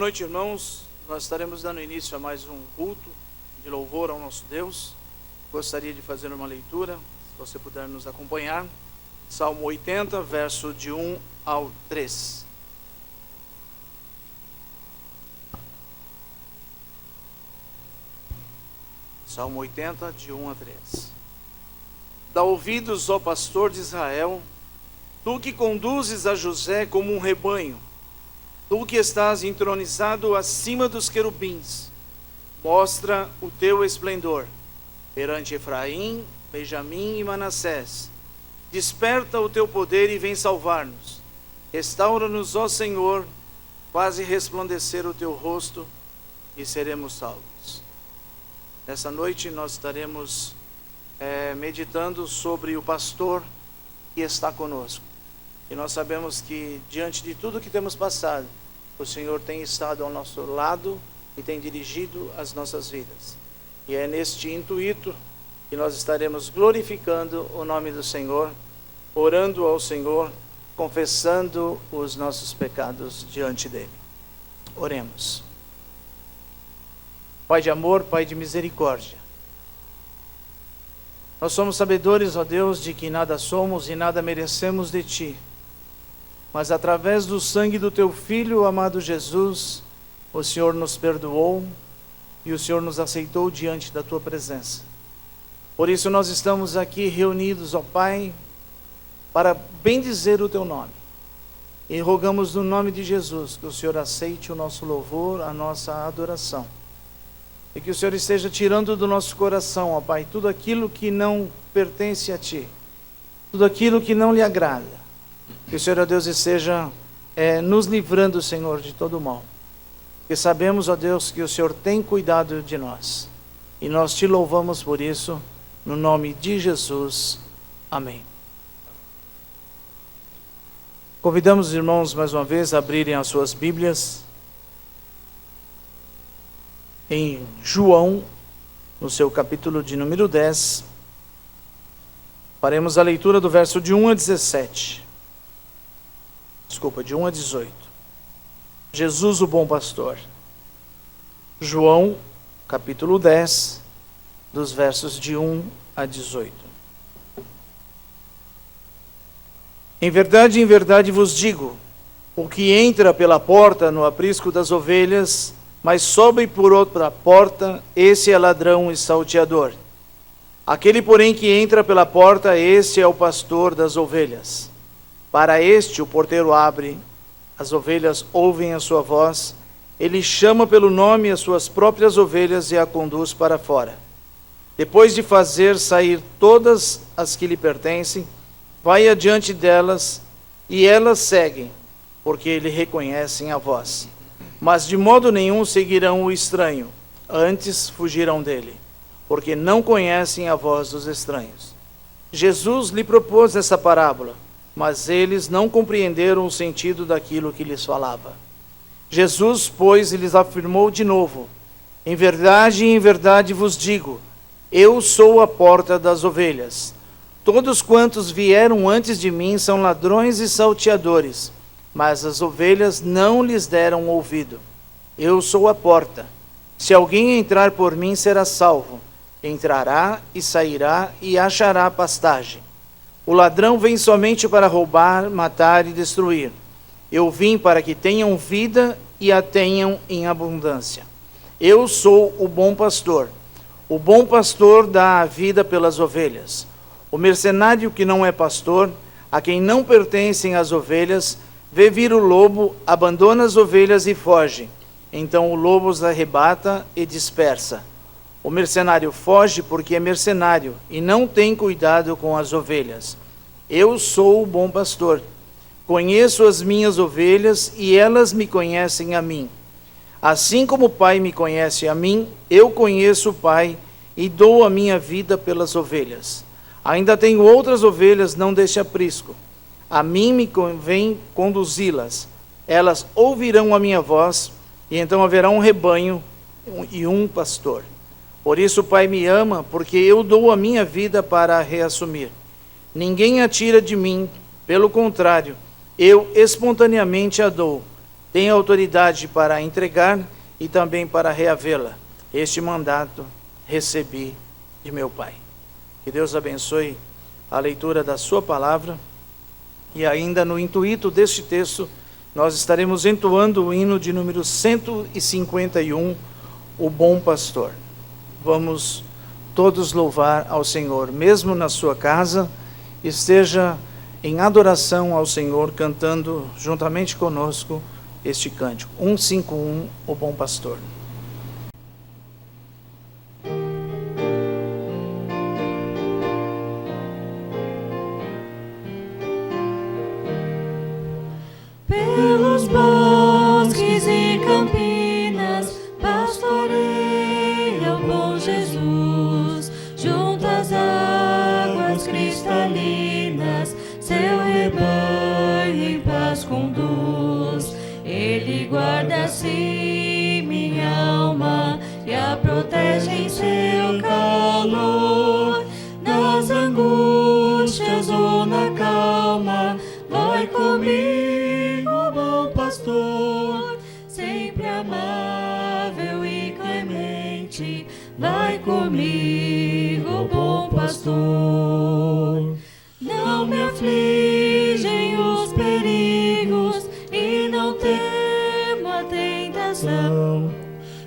noite, irmãos. Nós estaremos dando início a mais um culto de louvor ao nosso Deus. Gostaria de fazer uma leitura, se você puder nos acompanhar. Salmo 80, verso de 1 ao 3. Salmo 80, de 1 a 3. Dá ouvidos, ó pastor de Israel, tu que conduzes a José como um rebanho, tu que estás entronizado acima dos querubins, mostra o teu esplendor perante Efraim, Benjamim e Manassés. Desperta o teu poder e vem salvar-nos. Restaura-nos, ó Senhor, faze resplandecer o teu rosto e seremos salvos. Nessa noite nós estaremos meditando sobre o pastor que está conosco. E nós sabemos que diante de tudo que temos passado, o Senhor tem estado ao nosso lado e tem dirigido as nossas vidas. E é neste intuito que nós estaremos glorificando o nome do Senhor, orando ao Senhor, confessando os nossos pecados diante dele. Oremos. Pai de amor, Pai de misericórdia, nós somos sabedores, ó Deus, de que nada somos e nada merecemos de Ti. Mas através do sangue do Teu Filho, amado Jesus, o Senhor nos perdoou e o Senhor nos aceitou diante da Tua presença. Por isso nós estamos aqui reunidos, ó Pai, para bendizer o Teu nome. E rogamos no nome de Jesus que o Senhor aceite o nosso louvor, a nossa adoração. E que o Senhor esteja tirando do nosso coração, ó Pai, tudo aquilo que não pertence a Ti, tudo aquilo que não lhe agrada. Que o Senhor, ó Deus, esteja nos livrando, Senhor, de todo o mal. Porque sabemos, ó Deus, que o Senhor tem cuidado de nós. E nós Te louvamos por isso, no nome de Jesus. Amém. Convidamos os irmãos, mais uma vez, a abrirem as suas Bíblias em João, no seu capítulo de número 10. Faremos a leitura do verso de 1 a 17. De 1 a 18. Jesus, o bom pastor. João, capítulo 10, dos versos de 1 a 18. Em verdade vos digo, o que entra pela porta no aprisco das ovelhas, mas sobe por outra porta, esse é ladrão e salteador. Aquele, porém, que entra pela porta, esse é o pastor das ovelhas. Para este o porteiro abre, as ovelhas ouvem a sua voz, ele chama pelo nome as suas próprias ovelhas e a conduz para fora. Depois de fazer sair todas as que lhe pertencem, vai adiante delas, e elas seguem, porque lhe reconhecem a voz. Mas de modo nenhum seguirão o estranho, antes fugirão dele, porque não conhecem a voz dos estranhos. Jesus lhe propôs essa parábola, mas eles não compreenderam o sentido daquilo que lhes falava. Jesus, pois, lhes afirmou de novo: em verdade vos digo, eu sou a porta das ovelhas. Todos quantos vieram antes de mim são ladrões e salteadores, mas as ovelhas não lhes deram ouvido. Eu sou a porta. Se alguém entrar por mim, será salvo. Entrará e sairá e achará pastagem. O ladrão vem somente para roubar, matar e destruir. Eu vim para que tenham vida e a tenham em abundância. Eu sou o bom pastor. O bom pastor dá a vida pelas ovelhas. O mercenário que não é pastor, a quem não pertencem as ovelhas, vê vir o lobo, abandona as ovelhas e foge. Então o lobo os arrebata e dispersa. O mercenário foge porque é mercenário e não tem cuidado com as ovelhas. Eu sou o bom pastor. Conheço as minhas ovelhas e elas me conhecem a mim. Assim como o Pai me conhece a mim, eu conheço o Pai e dou a minha vida pelas ovelhas. Ainda tenho outras ovelhas, não deste aprisco. A mim me convém conduzi-las. Elas ouvirão a minha voz, e então haverá um rebanho e um pastor. Por isso o Pai me ama, porque eu dou a minha vida para a reassumir. Ninguém a tira de mim, pelo contrário, eu espontaneamente a dou. Tenho autoridade para entregar e também para reavê-la. Este mandato recebi de meu Pai. Que Deus abençoe a leitura da sua palavra. E ainda no intuito deste texto, nós estaremos entoando o hino de número 151, o Bom Pastor. Vamos todos louvar ao Senhor, mesmo na sua casa, esteja em adoração ao Senhor, cantando juntamente conosco este cântico. 151, o Bom Pastor. Pelos bosques e campinas, pastoreia o bom Jesus, junto às águas cristalinas, seu rebanho em paz conduz. Ele guarda assim minha alma e a protege em seu calor. Nas angústias ou na calma, vai comigo, bom pastor, sempre amável e clemente. Vai comigo, bom pastor. Não me afligem os perigos e não temo a tentação.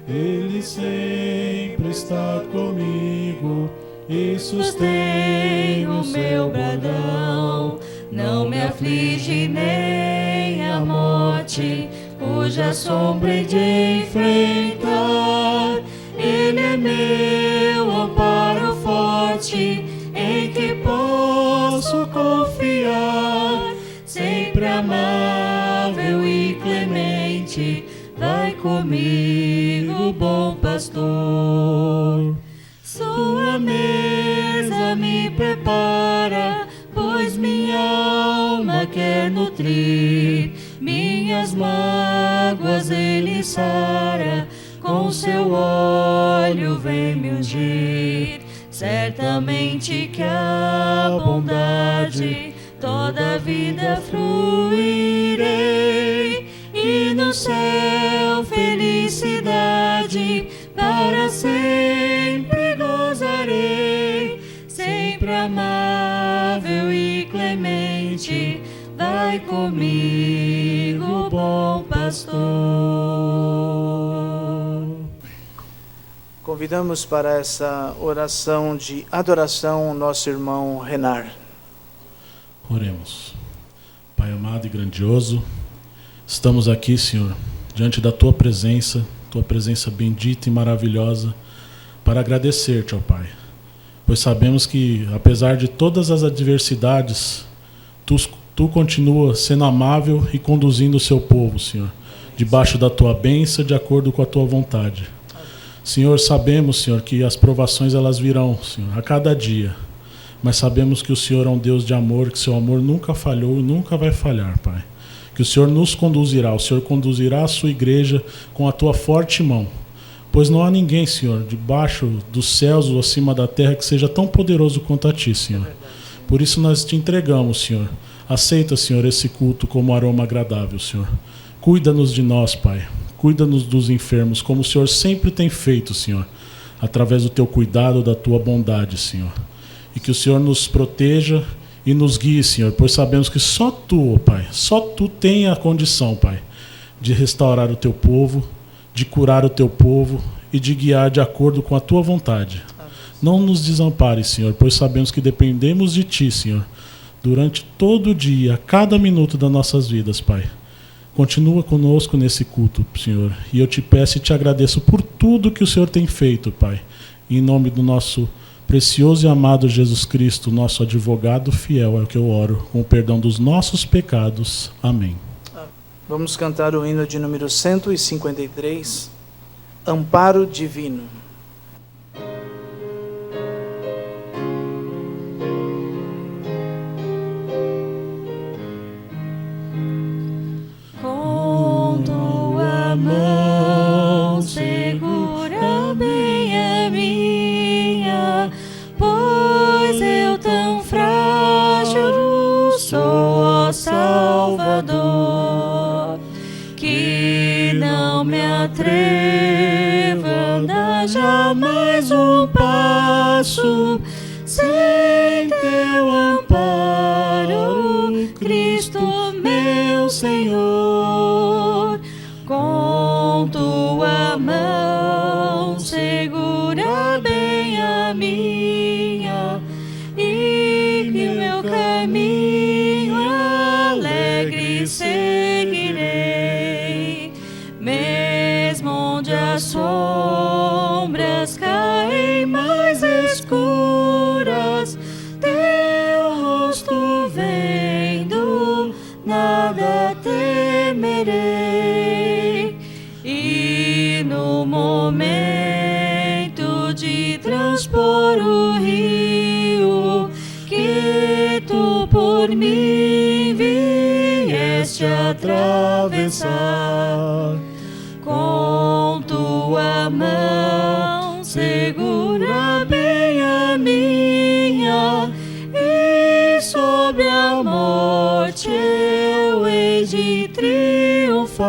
Ele sempre está comigo e Sustém o meu bradão. Não me aflige nem a morte, cuja sombra hei de enfrentar. Ele é meu amparo forte, em que posso confiar. Sempre amável e clemente, vai comigo, bom pastor. Sua mesa me prepara, pois minha alma quer nutrir. Minhas mágoas ele sara, com seu óleo vem me ungir. Certamente que a bondade toda a vida fruirei, e no céu felicidade para sempre gozarei. Sempre amável e clemente, vai comigo, bom pastor. Convidamos para essa oração de adoração o nosso irmão Renar. Oremos. Pai amado e grandioso, estamos aqui, Senhor, diante da Tua presença bendita e maravilhosa, para agradecer-te, ó Pai, pois sabemos que, apesar de todas as adversidades, Tu continua sendo amável e conduzindo o seu povo, Senhor, debaixo da Tua bênção, de acordo com a Tua vontade. Senhor, sabemos, Senhor, que as provações elas virão, Senhor, a cada dia, mas sabemos que o Senhor é um Deus de amor, que seu amor nunca falhou e nunca vai falhar, Pai. Que o Senhor nos conduzirá, o Senhor conduzirá a sua igreja com a Tua forte mão, pois não há ninguém, Senhor, debaixo dos céus ou acima da terra que seja tão poderoso quanto a Ti, Senhor. Por isso nós Te entregamos, Senhor. Aceita, Senhor, esse culto como aroma agradável, Senhor. Cuida-nos de nós, Pai. Cuida-nos dos enfermos, como o Senhor sempre tem feito, Senhor, através do Teu cuidado, da Tua bondade, Senhor. E que o Senhor nos proteja e nos guie, Senhor, pois sabemos que só Tu, Pai, só Tu tem a condição, Pai, de restaurar o Teu povo, de curar o Teu povo e de guiar de acordo com a Tua vontade. Não nos desampares, Senhor, pois sabemos que dependemos de Ti, Senhor, durante todo o dia, cada minuto das nossas vidas, Pai. Continua conosco nesse culto, Senhor, e eu Te peço e Te agradeço por tudo que o Senhor tem feito, Pai. Em nome do nosso precioso e amado Jesus Cristo, nosso advogado fiel, é o que eu oro, com o perdão dos nossos pecados. Amém. Vamos cantar o hino de número 153, Amparo Divino. Com tua mão segura bem a minha, pois eu tão frágil sou, ó Salvador, que jamais um passo sem teu amparo, Cristo meu Senhor. Com tua mão segura bem a minha, e que meu caminho alegre seguirei, mesmo onde as sombras caem mais escuras, teu rosto vendo, nada temerei. E no momento de transpor o rio que tu por mim vieste atravessar, com tua mão segura bem a minha, e sobre a morte eu hei de triunfar.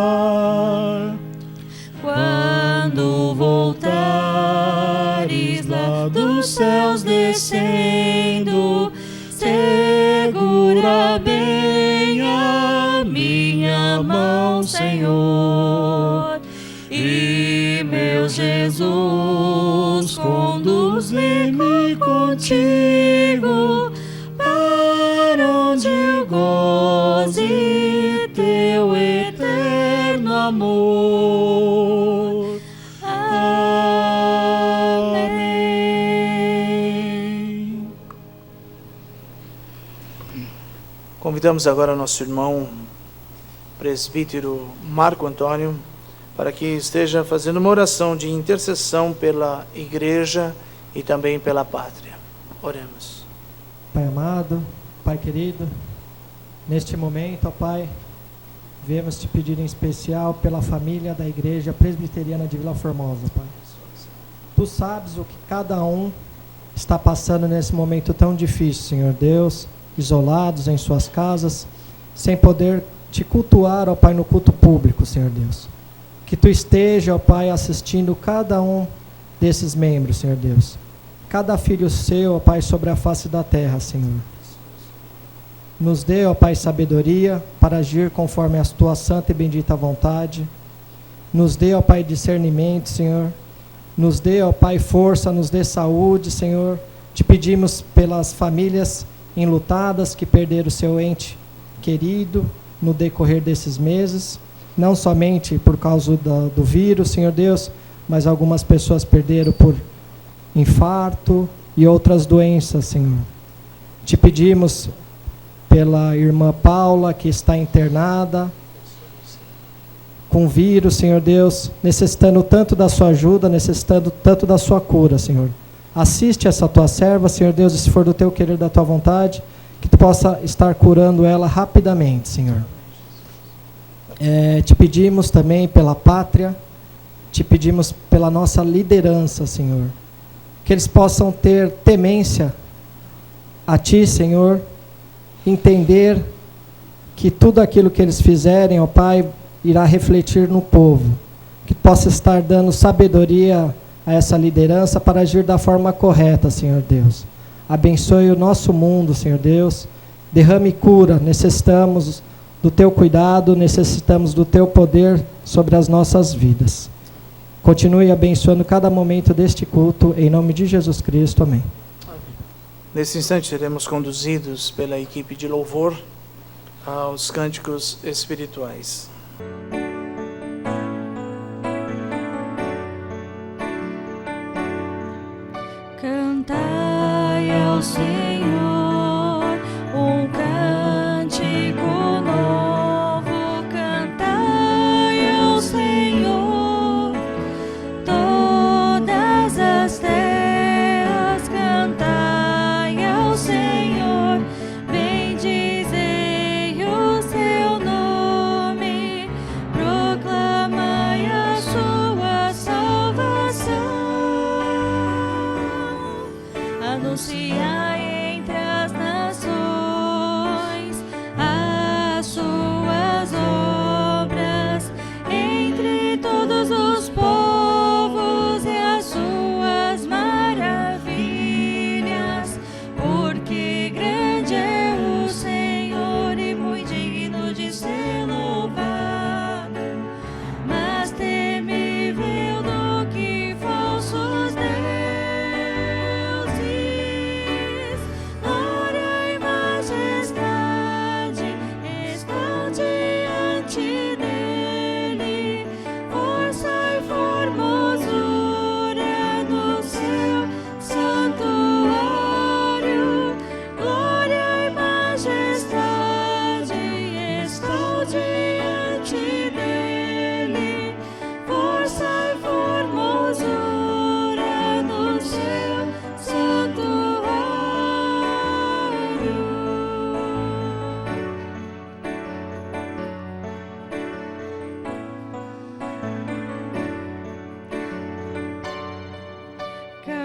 Quando voltares lá dos céus descendo, segura bem a minha mão, Senhor. E meu Jesus, conduz-me contigo, para onde eu goze teu eterno amor. Amém. Convidamos agora o nosso irmão presbítero Marco Antônio para que esteja fazendo uma oração de intercessão pela igreja e também pela pátria. Oremos. Pai amado, Pai querido, neste momento, ó Pai, viemos te pedir em especial pela família da Igreja Presbiteriana de Vila Formosa, Pai. Tu sabes o que cada um está passando nesse momento tão difícil, Senhor Deus, isolados em suas casas, sem poder te cultuar, ó Pai, no culto público, Senhor Deus. Que tu esteja, ó Pai, assistindo cada um desses membros, Senhor Deus. Cada filho seu, ó Pai, sobre a face da terra, Senhor. Nos dê, ó Pai, sabedoria para agir conforme a tua santa e bendita vontade. Nos dê, ó Pai, discernimento, Senhor. Nos dê, ó Pai, força, nos dê saúde, Senhor. Te pedimos pelas famílias enlutadas que perderam seu ente querido no decorrer desses meses, não somente por causa do vírus, Senhor Deus, mas algumas pessoas perderam por infarto e outras doenças, Senhor. Te pedimos pela irmã Paula, que está internada com vírus, Senhor Deus, necessitando tanto da sua ajuda, necessitando tanto da sua cura, Senhor. Assiste essa tua serva, Senhor Deus, e se for do teu querer, da tua vontade, que tu possa estar curando ela rapidamente, Senhor. Te pedimos também pela pátria, te pedimos pela nossa liderança, Senhor, que eles possam ter temência a ti, Senhor, entender que tudo aquilo que eles fizerem, ó Pai, irá refletir no povo, que possa estar dando sabedoria a essa liderança para agir da forma correta, Senhor Deus. Abençoe o nosso mundo, Senhor Deus, derrame cura, necessitamos do teu cuidado, necessitamos do teu poder sobre as nossas vidas. Continue abençoando cada momento deste culto, em nome de Jesus Cristo, amém. Nesse instante seremos conduzidos pela equipe de louvor aos cânticos espirituais. Cantai ao Senhor um cântico novo, cantai ao Senhor todas as terras, cantai ao Senhor, bendizei o seu nome, proclamai a sua salvação. Anunciai entre as nações as suas obras, entre todos os povos e as suas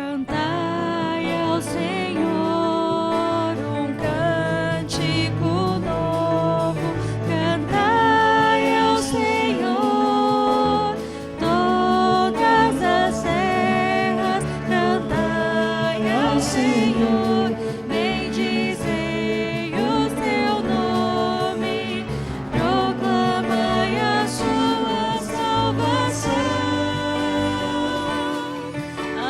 Cantai ao Senhor um cântico novo, cantai ao Senhor todas as terras, cantai ao Senhor, bendizei o seu nome, proclamai a sua salvação.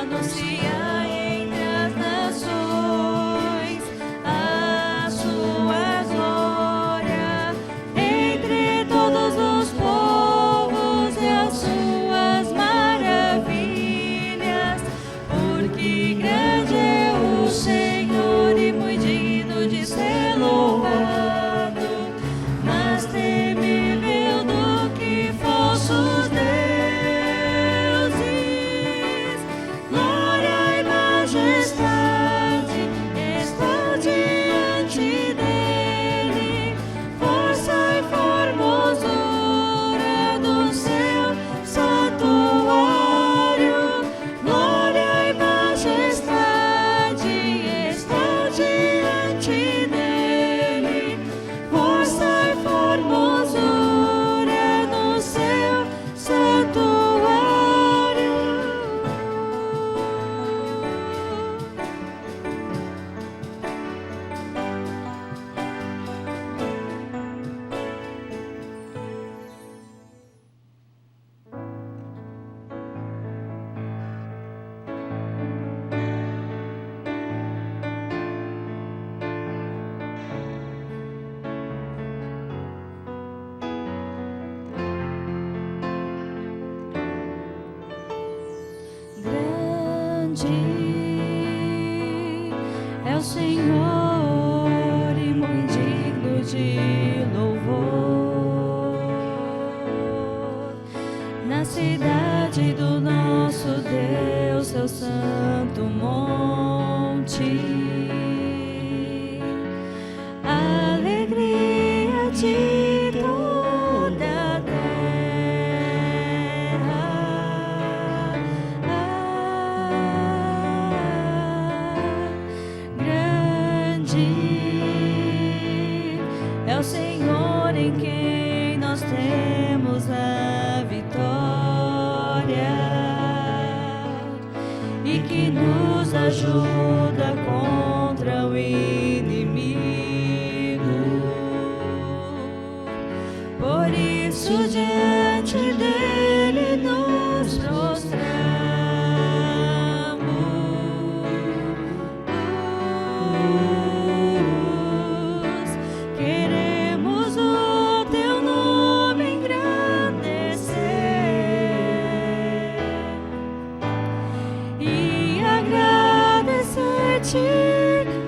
Anunciai entre as nações a sua glória, entre todos os povos e as suas maravilhas, porque grande é o Senhor e muito digno de ser louvado, mais temível do que falsos deuses. Glória e majestade estão diante dele, força e formosura do seu santuário. Glória e majestade estão diante dele, força e formosura do seu santuário. Grande é o Senhor e muito digno de louvor, na cidade do nosso Deus, seu santo monte. Alegria de toda a terra. Grande é o Senhor em quem nós temos a vitória e que nos ajuda contra o inimigo. Por isso diante dele nos prostramos, queremos o teu nome engrandecer e agradecer-te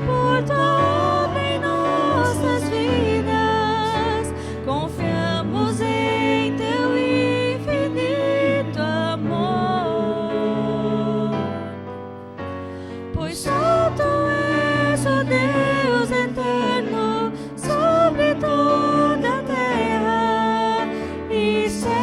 por tua obra em nossas vidas. Confiamos em teu infinito amor, pois só tu és o Deus eterno sobre toda a terra e céus.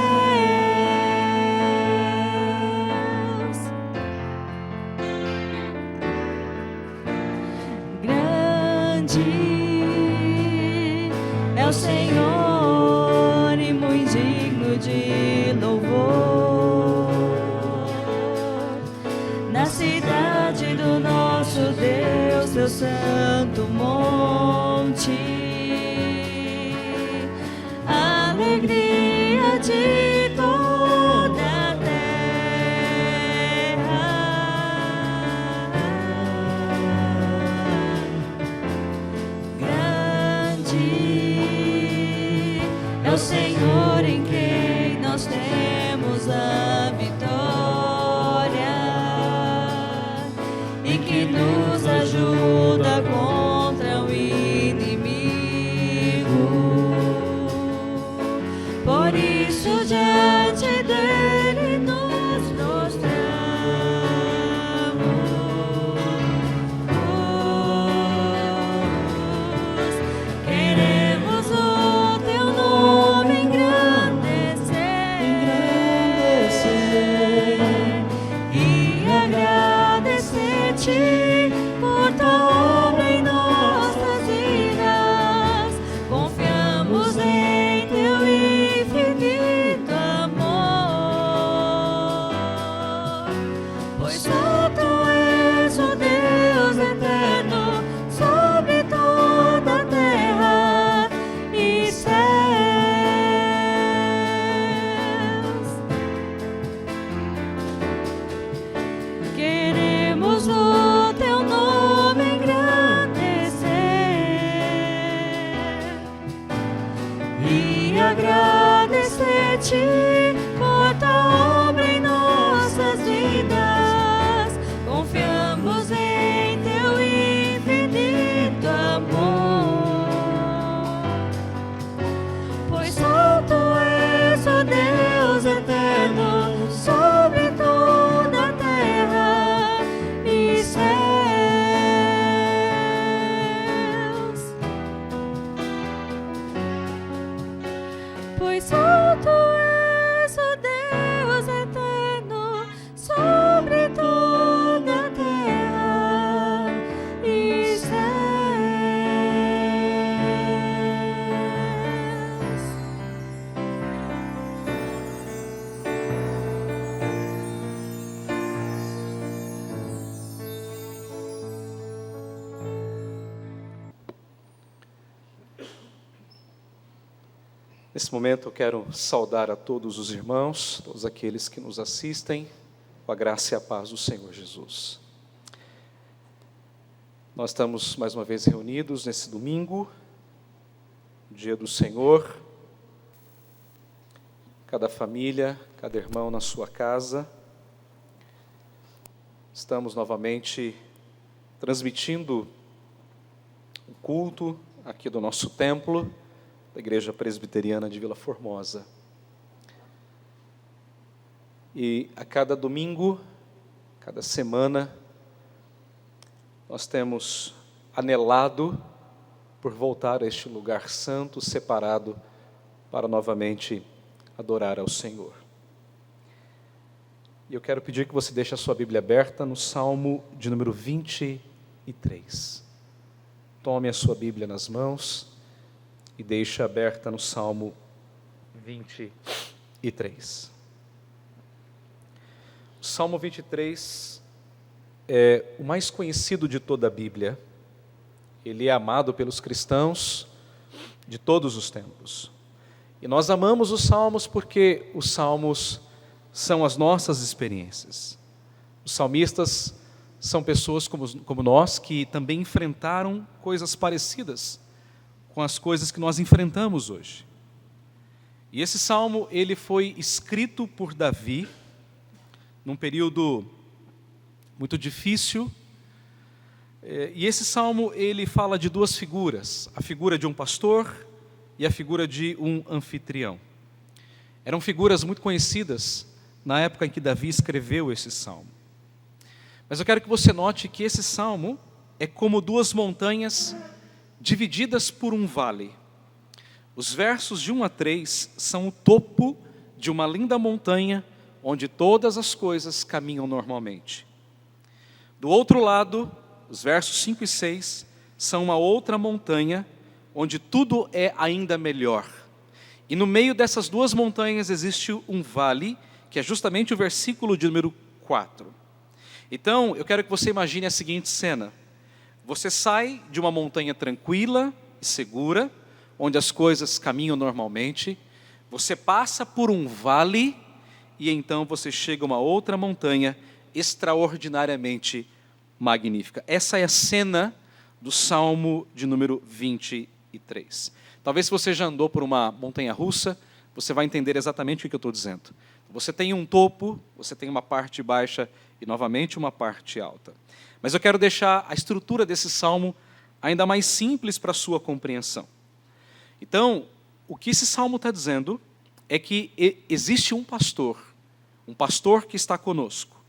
Grande é o Senhor e muito digno de louvor, na cidade do nosso Deus, seu santo monte. Alegria de toda a terra. Grande é o Senhor em quem nós temos a vitória e que nos ajuda contra o inimigo. Por isso diante dele nos prostramos, queremos o teu nome engrandecer e agradecer ti, por tua obra em nossas vidas. Confiamos em teu infinito amor, pois só tu és o Deus eterno sobre toda a terra e céus. Queremos o teu nome engrandecer e agradecer-te por tua obra em nossas vidas. Confiamos em teu infinito amor, pois só tu és o Deus eterno sobre toda a terra e céus. Pois só tu és o Deus eterno sobre toda a terra e céus. Nesse momento eu quero saudar a todos os irmãos, todos aqueles que nos assistem, com a graça e a paz do Senhor Jesus. Nós estamos mais uma vez reunidos nesse domingo, dia do Senhor. Cada família, cada irmão na sua casa. Estamos novamente transmitindo o culto aqui do nosso templo, da Igreja Presbiteriana de Vila Formosa. E a cada domingo, cada semana, nós temos anelado por voltar a este lugar santo, separado, para novamente adorar ao Senhor. E eu quero pedir que você deixe a sua Bíblia aberta no Salmo de número 23. Tome a sua Bíblia nas mãos e deixe aberta no Salmo 23. O Salmo 23 é o mais conhecido de toda a Bíblia. Ele é amado pelos cristãos de todos os tempos. E nós amamos os salmos porque os salmos são as nossas experiências. Os salmistas são pessoas como nós que também enfrentaram coisas parecidas com as coisas que nós enfrentamos hoje. E esse salmo, ele foi escrito por Davi num período muito difícil. E esse salmo, ele fala de duas figuras, a figura de um pastor e a figura de um anfitrião. Eram figuras muito conhecidas na época em que Davi escreveu esse salmo. Mas eu quero que você note que esse salmo é como duas montanhas divididas por um vale. Os versos de 1 a 3 são o topo de uma linda montanha onde todas as coisas caminham normalmente. Do outro lado, os versos 5 e 6 são uma outra montanha onde tudo é ainda melhor. E no meio dessas duas montanhas existe um vale, que é justamente o versículo de número 4. Então, eu quero que você imagine a seguinte cena. Você sai de uma montanha tranquila e segura, onde as coisas caminham normalmente, você passa por um vale e então você chega a uma outra montanha extraordinariamente magnífica. Essa é a cena do Salmo de número 23. Talvez se você já andou por uma montanha-russa, você vai entender exatamente o que eu estou dizendo. Você tem um topo, você tem uma parte baixa e novamente uma parte alta. Mas eu quero deixar a estrutura desse salmo ainda mais simples para a sua compreensão. Então, o que esse salmo está dizendo é que existe um pastor que está conosco.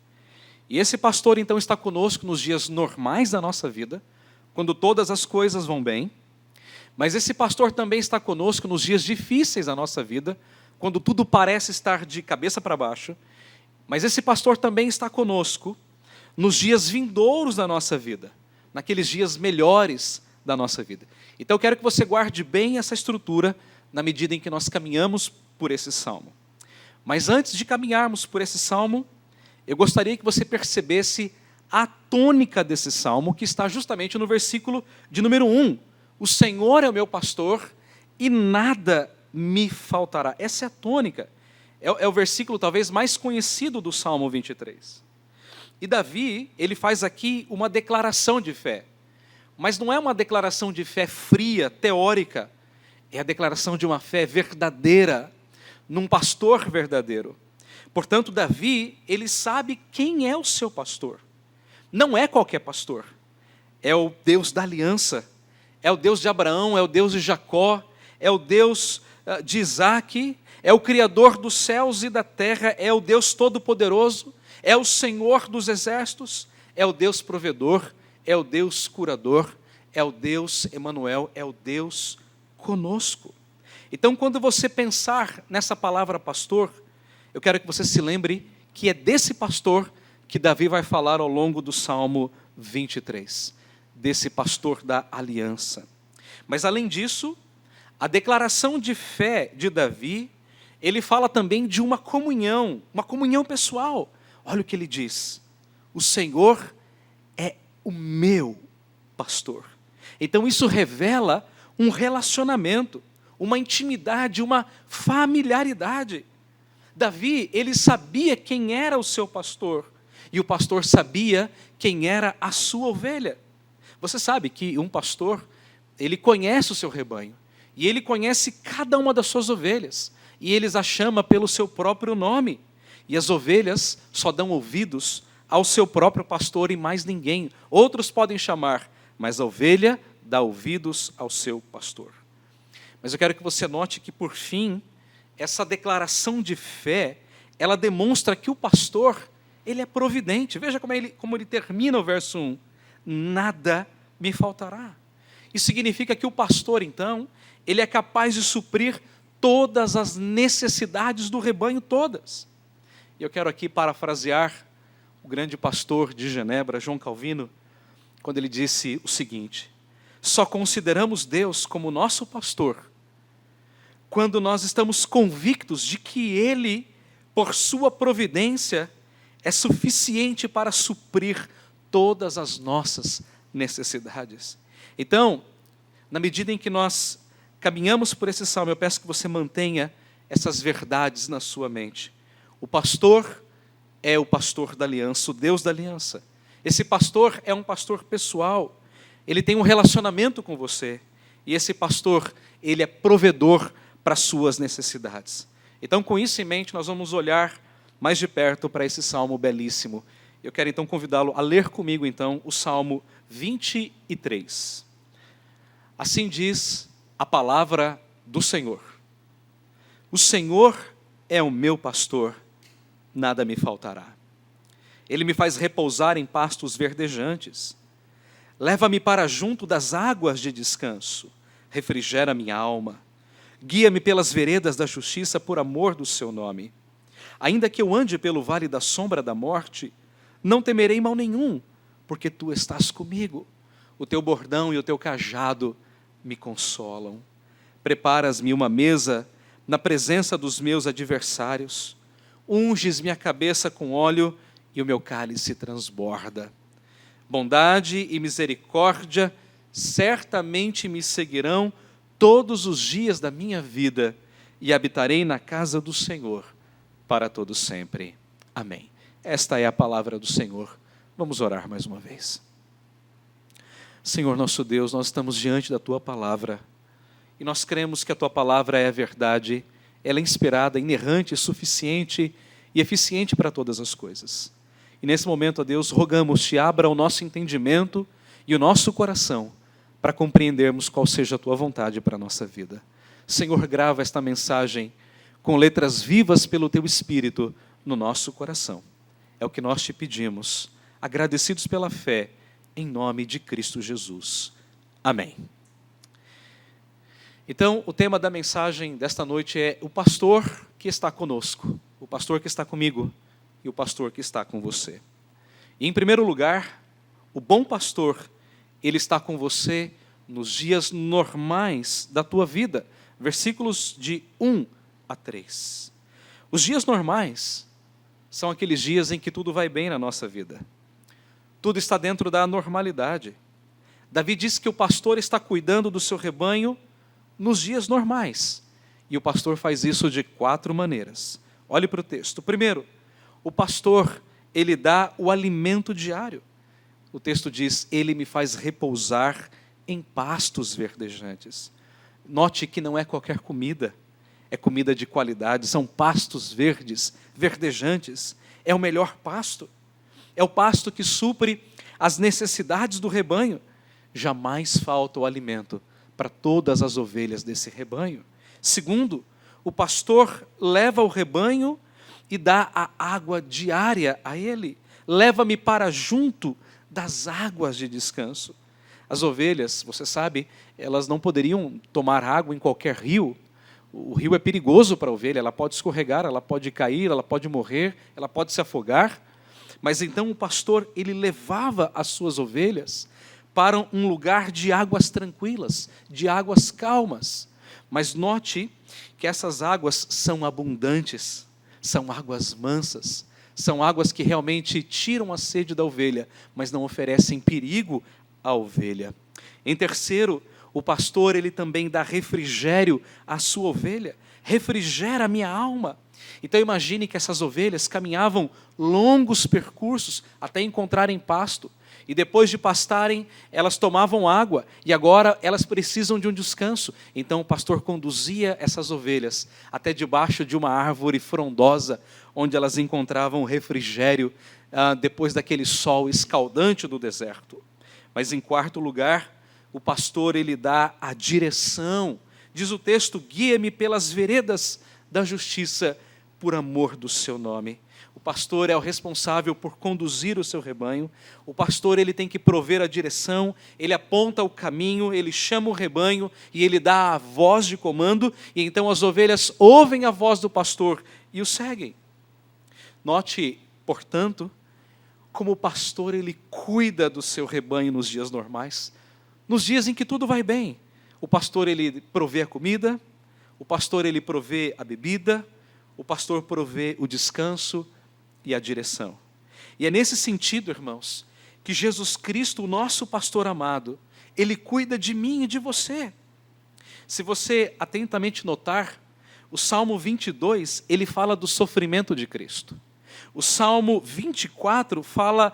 E esse pastor, então, está conosco nos dias normais da nossa vida, quando todas as coisas vão bem. Mas esse pastor também está conosco nos dias difíceis da nossa vida, quando tudo parece estar de cabeça para baixo. Mas esse pastor também está conosco nos dias vindouros da nossa vida, naqueles dias melhores da nossa vida. Então eu quero que você guarde bem essa estrutura na medida em que nós caminhamos por esse salmo. Mas antes de caminharmos por esse salmo, eu gostaria que você percebesse a tônica desse salmo, que está justamente no versículo de número 1. O Senhor é o meu pastor e nada me faltará. Essa é a tônica. É o versículo talvez mais conhecido do Salmo 23. E Davi, ele faz aqui uma declaração de fé. Mas não é uma declaração de fé fria, teórica. É a declaração de uma fé verdadeira, num pastor verdadeiro. Portanto, Davi, ele sabe quem é o seu pastor. Não é qualquer pastor. É o Deus da aliança. É o Deus de Abraão, é o Deus de Jacó, é o Deus de Isaque, é o Criador dos céus e da terra, é o Deus Todo-Poderoso, é o Senhor dos exércitos, é o Deus provedor, é o Deus curador, é o Deus Emanuel, é o Deus conosco. Então, quando você pensar nessa palavra pastor, eu quero que você se lembre que é desse pastor que Davi vai falar ao longo do Salmo 23, desse pastor da aliança. Mas, além disso, a declaração de fé de Davi, ele fala também de uma comunhão pessoal. Olha o que ele diz: o Senhor é o meu pastor. Então isso revela um relacionamento, uma intimidade, uma familiaridade. Davi, ele sabia quem era o seu pastor, e o pastor sabia quem era a sua ovelha. Você sabe que um pastor, ele conhece o seu rebanho, e ele conhece cada uma das suas ovelhas, e ele as chama pelo seu próprio nome. E as ovelhas só dão ouvidos ao seu próprio pastor e mais ninguém. Outros podem chamar, mas a ovelha dá ouvidos ao seu pastor. Mas eu quero que você note que, por fim, essa declaração de fé, ela demonstra que o pastor, ele é providente. Veja como ele termina o verso 1. Nada me faltará. Isso significa que o pastor, então, ele é capaz de suprir todas as necessidades do rebanho, todas. E eu quero aqui parafrasear o grande pastor de Genebra, João Calvino, quando ele disse o seguinte: só consideramos Deus como nosso pastor quando nós estamos convictos de que Ele, por sua providência, é suficiente para suprir todas as nossas necessidades. Então, na medida em que nós caminhamos por esse salmo, eu peço que você mantenha essas verdades na sua mente. O pastor é o pastor da aliança, o Deus da aliança. Esse pastor é um pastor pessoal, ele tem um relacionamento com você, e esse pastor, ele é provedor para as suas necessidades. Então, com isso em mente, nós vamos olhar mais de perto para esse salmo belíssimo. Eu quero então convidá-lo a ler comigo então o Salmo 23. Assim diz a palavra do Senhor: o Senhor é o meu pastor, nada me faltará. Ele me faz repousar em pastos verdejantes. Leva-me para junto das águas de descanso. Refrigera minha alma. Guia-me pelas veredas da justiça por amor do seu nome. Ainda que eu ande pelo vale da sombra da morte, não temerei mal nenhum, porque tu estás comigo. O teu bordão e o teu cajado me consolam. Preparas-me uma mesa na presença dos meus adversários. Unges minha cabeça com óleo e o meu cálice transborda. Bondade e misericórdia certamente me seguirão todos os dias da minha vida, e habitarei na casa do Senhor para todo sempre. Amém. Esta é a palavra do Senhor. Vamos orar mais uma vez. Senhor nosso Deus, nós estamos diante da Tua palavra, e nós cremos que a Tua palavra é a verdade, ela é inspirada, inerrante, suficiente e eficiente para todas as coisas. E nesse momento, ó Deus, rogamos-te, abra o nosso entendimento e o nosso coração para compreendermos qual seja a Tua vontade para a nossa vida. Senhor, grava esta mensagem com letras vivas pelo Teu Espírito no nosso coração. É o que nós te pedimos, agradecidos pela fé, em nome de Cristo Jesus. Amém. Então, o tema da mensagem desta noite é o pastor que está conosco, o pastor que está comigo e o pastor que está com você. E, em primeiro lugar, o bom pastor, ele está com você nos dias normais da tua vida. Versículos de 1 a 3. Os dias normais são aqueles dias em que tudo vai bem na nossa vida. Tudo está dentro da normalidade. Davi diz que o pastor está cuidando do seu rebanho nos dias normais. E o pastor faz isso de 4 maneiras. Olhe para o texto. Primeiro, o pastor, ele dá o alimento diário. O texto diz, ele me faz repousar em pastos verdejantes. Note que não é qualquer comida, é comida de qualidade, são pastos verdes, verdejantes. É o melhor pasto. É o pasto que supre as necessidades do rebanho. Jamais falta o alimento para todas as ovelhas desse rebanho. Segundo, o pastor leva o rebanho e dá a água diária a ele. Leva-me para junto das águas de descanso. As ovelhas, você sabe, elas não poderiam tomar água em qualquer rio. O rio é perigoso para a ovelha, ela pode escorregar, ela pode cair, ela pode morrer, ela pode se afogar. Mas então o pastor, ele levava as suas ovelhas para um lugar de águas tranquilas, de águas calmas. Mas note que essas águas são abundantes, são águas mansas, são águas que realmente tiram a sede da ovelha, mas não oferecem perigo à ovelha. Em terceiro, o pastor, ele também dá refrigério à sua ovelha, refrigera a minha alma. Então imagine que essas ovelhas caminhavam longos percursos até encontrarem pasto. E depois de pastarem, elas tomavam água, e agora elas precisam de um descanso. Então o pastor conduzia essas ovelhas até debaixo de uma árvore frondosa, onde elas encontravam refrigério depois daquele sol escaldante do deserto. Mas em quarto lugar, o pastor, ele dá a direção. Diz o texto, guia-me pelas veredas da justiça, por amor do seu nome. O pastor é o responsável por conduzir o seu rebanho. O pastor, ele tem que prover a direção, ele aponta o caminho, ele chama o rebanho e ele dá a voz de comando, e então as ovelhas ouvem a voz do pastor e o seguem. Note, portanto, como o pastor, ele cuida do seu rebanho nos dias normais, nos dias em que tudo vai bem. O pastor, ele provê a comida, o pastor, ele provê a bebida, o pastor provê o descanso e a direção. E é nesse sentido, irmãos, que Jesus Cristo, o nosso pastor amado, ele cuida de mim e de você. Se você atentamente notar, o Salmo 22, ele fala do sofrimento de Cristo. O Salmo 24 fala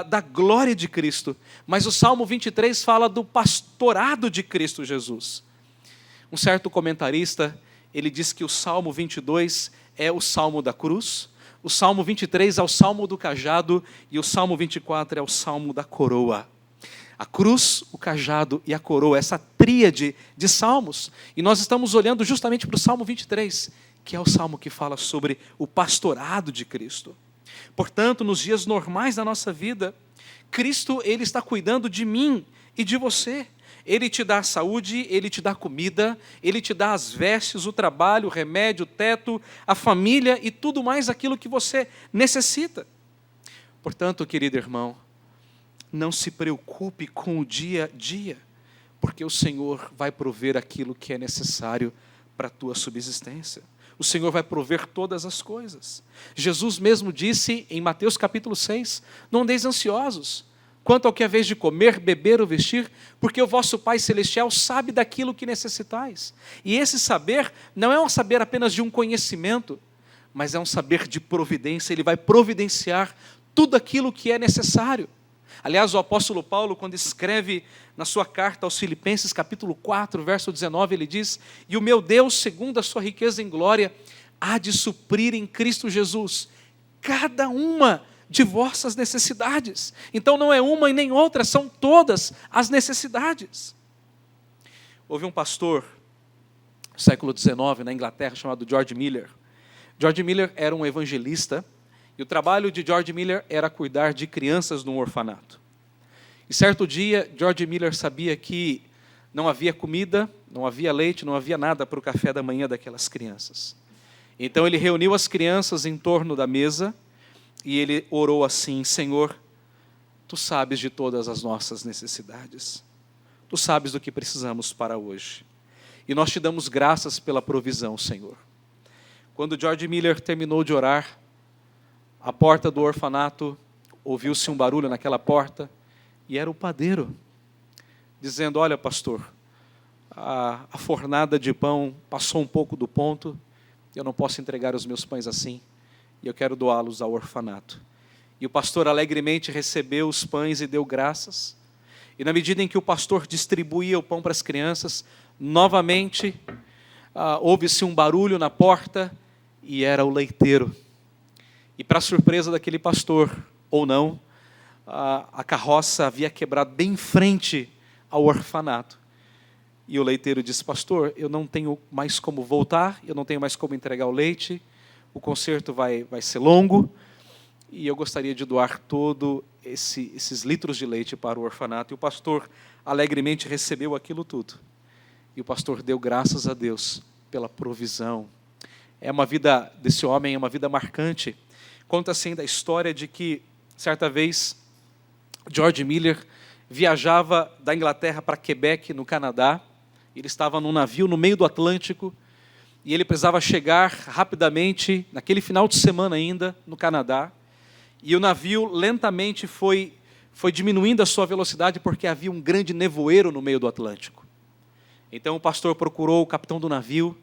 da glória de Cristo, mas o Salmo 23 fala do pastorado de Cristo Jesus. Um certo comentarista, ele diz que o Salmo 22 é o Salmo da cruz, o Salmo 23 é o Salmo do cajado e o Salmo 24 é o Salmo da coroa. A cruz, o cajado e a coroa, essa tríade de salmos. E nós estamos olhando justamente para o Salmo 23, que é o salmo que fala sobre o pastorado de Cristo. Portanto, nos dias normais da nossa vida, Cristo, ele está cuidando de mim e de você. Ele te dá a saúde, ele te dá comida, ele te dá as vestes, o trabalho, o remédio, o teto, a família e tudo mais aquilo que você necessita. Portanto, querido irmão, não se preocupe com o dia a dia, porque o Senhor vai prover aquilo que é necessário para a tua subsistência. O Senhor vai prover todas as coisas. Jesus mesmo disse em Mateus capítulo 6, não andeis ansiosos quanto ao que é vez de comer, beber ou vestir, porque o vosso Pai Celestial sabe daquilo que necessitais. E esse saber não é um saber apenas de um conhecimento, mas é um saber de providência. Ele vai providenciar tudo aquilo que é necessário. Aliás, o apóstolo Paulo, quando escreve na sua carta aos Filipenses, capítulo 4, verso 19, ele diz, e o meu Deus, segundo a sua riqueza em glória, há de suprir em Cristo Jesus cada uma de vossas necessidades. Então não é uma e nem outra, são todas as necessidades. Houve um pastor, no século XIX, na Inglaterra, chamado George Miller. George Miller era um evangelista, e o trabalho de George Miller era cuidar de crianças num orfanato. E certo dia, George Miller sabia que não havia comida, não havia leite, não havia nada para o café da manhã daquelas crianças. Então ele reuniu as crianças em torno da mesa e ele orou assim, Senhor, Tu sabes de todas as nossas necessidades. Tu sabes do que precisamos para hoje. E nós te damos graças pela provisão, Senhor. Quando George Miller terminou de orar, a porta do orfanato, ouviu-se um barulho naquela porta, e era o padeiro, dizendo: olha, pastor, a fornada de pão passou um pouco do ponto, eu não posso entregar os meus pães assim, e eu quero doá-los ao orfanato. E o pastor alegremente recebeu os pães e deu graças, e na medida em que o pastor distribuía o pão para as crianças, novamente houve-se um barulho na porta, e era o leiteiro. E para surpresa daquele pastor, ou não, a carroça havia quebrado bem em frente ao orfanato. E o leiteiro disse: pastor, eu não tenho mais como voltar, eu não tenho mais como entregar o leite, o concerto vai ser longo, e eu gostaria de doar todos esses litros de leite para o orfanato. E o pastor alegremente recebeu aquilo tudo. E o pastor deu graças a Deus pela provisão. Uma vida desse homem é uma vida marcante. Conta-se ainda a história de que, certa vez, George Miller viajava da Inglaterra para Quebec, no Canadá. Ele estava num navio no meio do Atlântico e ele precisava chegar rapidamente, naquele final de semana ainda, no Canadá. E o navio lentamente foi diminuindo a sua velocidade porque havia um grande nevoeiro no meio do Atlântico. Então o pastor procurou o capitão do navio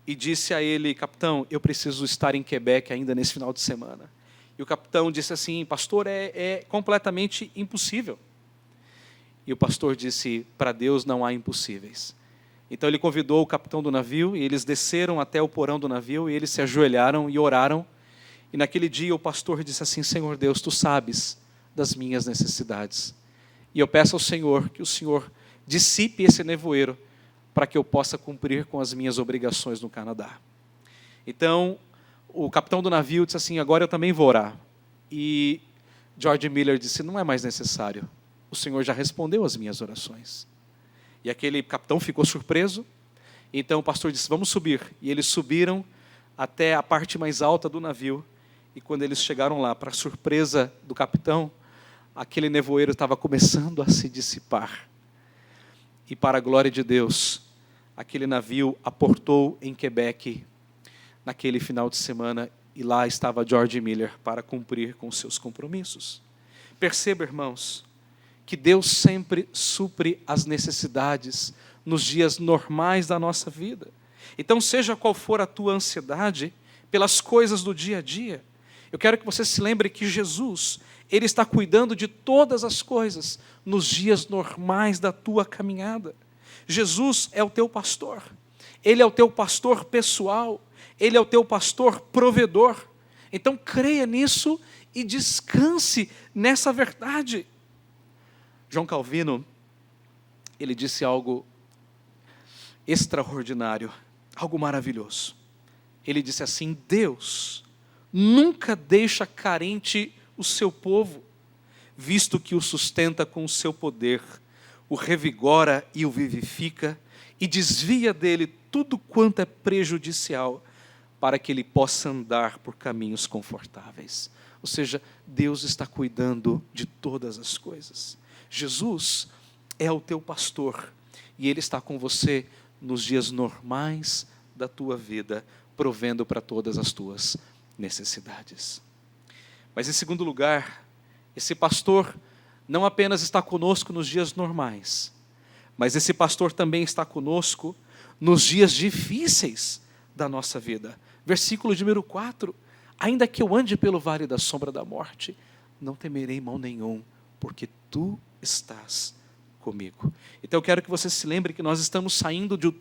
e disse a ele: capitão, eu preciso estar em Quebec ainda nesse final de semana. E o capitão disse assim: pastor, é completamente impossível. E o pastor disse: para Deus não há impossíveis. Então ele convidou o capitão do navio e eles desceram até o porão do navio e eles se ajoelharam e oraram. E naquele dia o pastor disse assim: Senhor Deus, Tu sabes das minhas necessidades. E eu peço ao Senhor que o Senhor dissipe esse nevoeiro para que eu possa cumprir com as minhas obrigações no Canadá. Então, o capitão do navio disse assim: agora eu também vou orar. E George Miller disse: não é mais necessário, o Senhor já respondeu as minhas orações. E aquele capitão ficou surpreso. Então o pastor disse: vamos subir. E eles subiram até a parte mais alta do navio. E quando eles chegaram lá, para surpresa do capitão, aquele nevoeiro estava começando a se dissipar. E para a glória de Deus, aquele navio aportou em Quebec naquele final de semana, e lá estava George Miller para cumprir com seus compromissos. Perceba, irmãos, que Deus sempre supre as necessidades nos dias normais da nossa vida. Então, seja qual for a tua ansiedade pelas coisas do dia a dia, eu quero que você se lembre que Jesus, Ele está cuidando de todas as coisas nos dias normais da tua caminhada. Jesus é o teu pastor. Ele é o teu pastor pessoal. Ele é o teu pastor provedor. Então creia nisso e descanse nessa verdade. João Calvino, ele disse algo extraordinário, algo maravilhoso. Ele disse assim: Deus nunca deixa carente o seu povo, visto que o sustenta com o seu poder, o revigora e o vivifica, e desvia dele tudo quanto é prejudicial, para que ele possa andar por caminhos confortáveis. Ou seja, Deus está cuidando de todas as coisas. Jesus é o teu pastor, e Ele está com você nos dias normais da tua vida, provendo para todas as tuas necessidades. Mas em segundo lugar, esse pastor não apenas está conosco nos dias normais, mas esse pastor também está conosco nos dias difíceis da nossa vida. Versículo de número 4, ainda que eu ande pelo vale da sombra da morte, não temerei mal nenhum, porque Tu estás comigo. Então eu quero que você se lembre que nós estamos saindo de um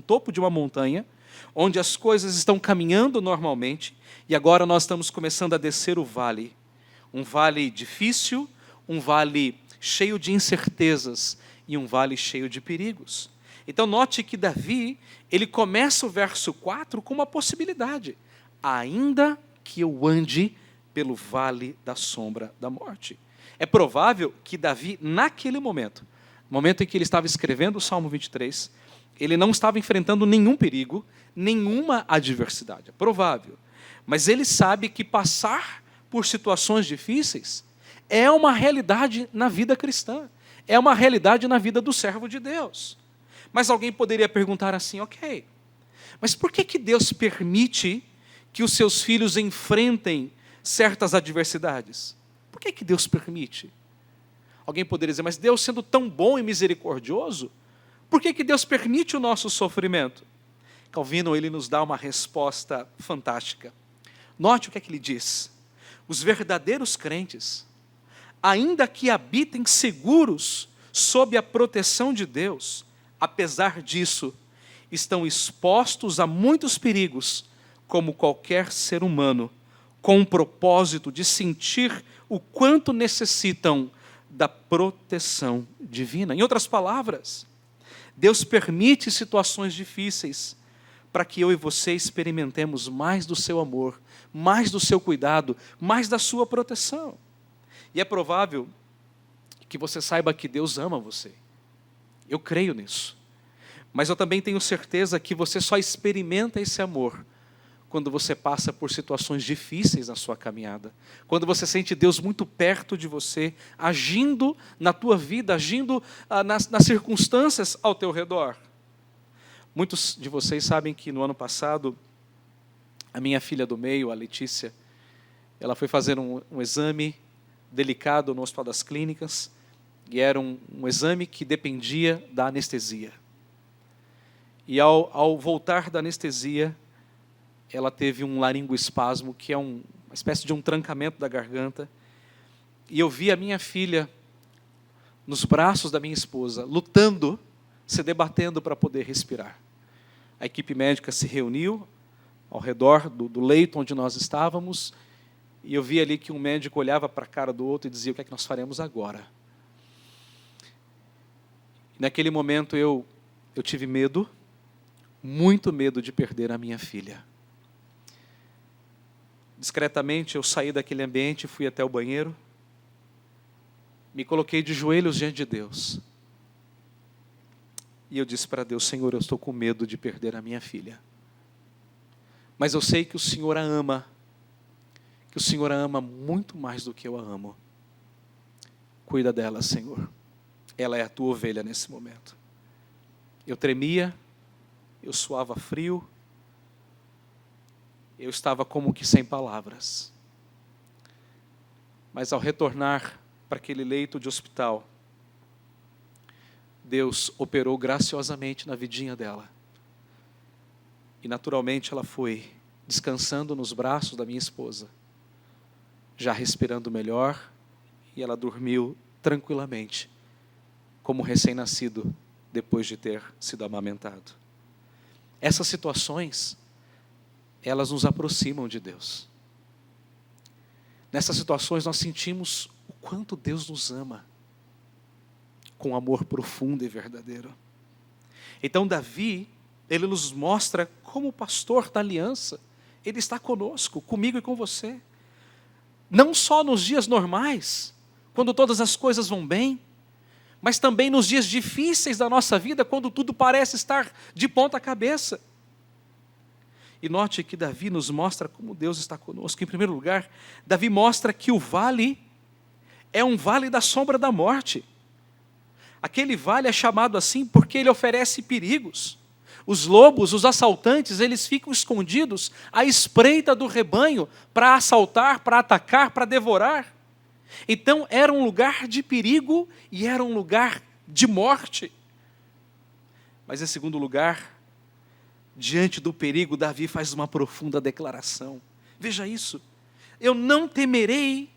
topo de uma montanha, onde as coisas estão caminhando normalmente, e agora nós estamos começando a descer o vale. Um vale difícil, um vale cheio de incertezas e um vale cheio de perigos. Então note que Davi, ele começa o verso 4 com uma possibilidade: ainda que eu ande pelo vale da sombra da morte. É provável que Davi, naquele momento, no momento em que ele estava escrevendo o Salmo 23, ele não estava enfrentando nenhum perigo, nenhuma adversidade. É provável. Mas ele sabe que passar por situações difíceis é uma realidade na vida cristã, é uma realidade na vida do servo de Deus. Mas alguém poderia perguntar assim, ok, mas por que Deus permite que os seus filhos enfrentem certas adversidades? Por que Deus permite? Alguém poderia dizer, mas Deus sendo tão bom e misericordioso, por que Deus permite o nosso sofrimento? Calvino, ele nos dá uma resposta fantástica. Note o que é que ele diz. Os verdadeiros crentes, ainda que habitem seguros sob a proteção de Deus, apesar disso, estão expostos a muitos perigos, como qualquer ser humano, com o propósito de sentir o quanto necessitam da proteção divina. Em outras palavras, Deus permite situações difíceis para que eu e você experimentemos mais do seu amor, mais do seu cuidado, mais da sua proteção. E é provável que você saiba que Deus ama você. Eu creio nisso. Mas eu também tenho certeza que você só experimenta esse amor quando você passa por situações difíceis na sua caminhada. Quando você sente Deus muito perto de você, agindo na tua vida, agindo nas circunstâncias ao teu redor. Muitos de vocês sabem que no ano passado, a minha filha do meio, a Letícia, ela foi fazer um exame delicado no Hospital das Clínicas, e era um exame que dependia da anestesia. E ao voltar da anestesia, ela teve um laringoespasmo, que é uma espécie de um trancamento da garganta, e eu vi a minha filha nos braços da minha esposa, lutando, se debatendo para poder respirar. A equipe médica se reuniu ao redor do leito onde nós estávamos, e eu vi ali que um médico olhava para a cara do outro e dizia, o que é que nós faremos agora? E naquele momento eu tive medo, muito medo de perder a minha filha. Discretamente eu saí daquele ambiente, fui até o banheiro, me coloquei de joelhos diante de Deus. E eu disse para Deus, Senhor, eu estou com medo de perder a minha filha. Mas eu sei que o Senhor a ama, que o Senhor a ama muito mais do que eu a amo. Cuida dela, Senhor. Ela é a tua ovelha nesse momento. Eu tremia, eu suava frio, eu estava como que sem palavras. Mas ao retornar para aquele leito de hospital, Deus operou graciosamente na vidinha dela. E naturalmente ela foi descansando nos braços da minha esposa, já respirando melhor, e ela dormiu tranquilamente, como recém-nascido, depois de ter sido amamentado. Essas situações, elas nos aproximam de Deus. Nessas situações nós sentimos o quanto Deus nos ama, com amor profundo e verdadeiro. Então Davi, ele nos mostra como o pastor da aliança, ele está conosco, comigo e com você. Não só nos dias normais, quando todas as coisas vão bem, mas também nos dias difíceis da nossa vida, quando tudo parece estar de ponta cabeça. E note que Davi nos mostra como Deus está conosco. Em primeiro lugar, Davi mostra que o vale é um vale da sombra da morte. Aquele vale é chamado assim porque ele oferece perigos. Os lobos, os assaltantes, eles ficam escondidos à espreita do rebanho para assaltar, para atacar, para devorar. Então era um lugar de perigo e era um lugar de morte. Mas em segundo lugar, diante do perigo, Davi faz uma profunda declaração. Veja isso. Eu não temerei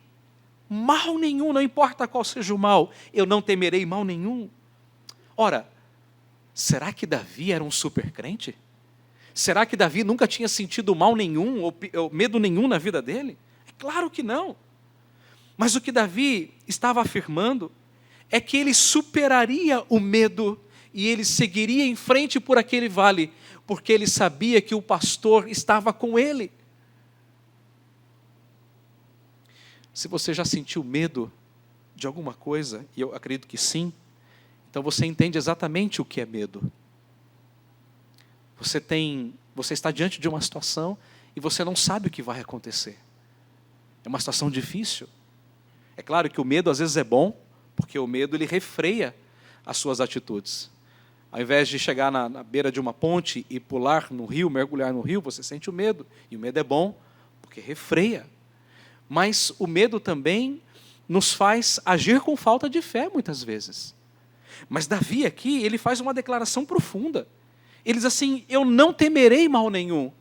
mal nenhum, não importa qual seja o mal, eu não temerei mal nenhum. Ora, será que Davi era um super crente? Será que Davi nunca tinha sentido mal nenhum ou medo nenhum na vida dele? É claro que não. Mas o que Davi estava afirmando é que ele superaria o medo e ele seguiria em frente por aquele vale, porque ele sabia que o pastor estava com ele. Se você já sentiu medo de alguma coisa, e eu acredito que sim, então você entende exatamente o que é medo. Você está diante de uma situação e você não sabe o que vai acontecer. É uma situação difícil. É claro que o medo às vezes é bom, porque o medo ele refreia as suas atitudes. Ao invés de chegar na beira de uma ponte e pular no rio, mergulhar no rio, você sente o medo. E o medo é bom, porque refreia. Mas o medo também nos faz agir com falta de fé, muitas vezes. Mas Davi aqui, ele faz uma declaração profunda. Ele diz assim, eu não temerei mal nenhum.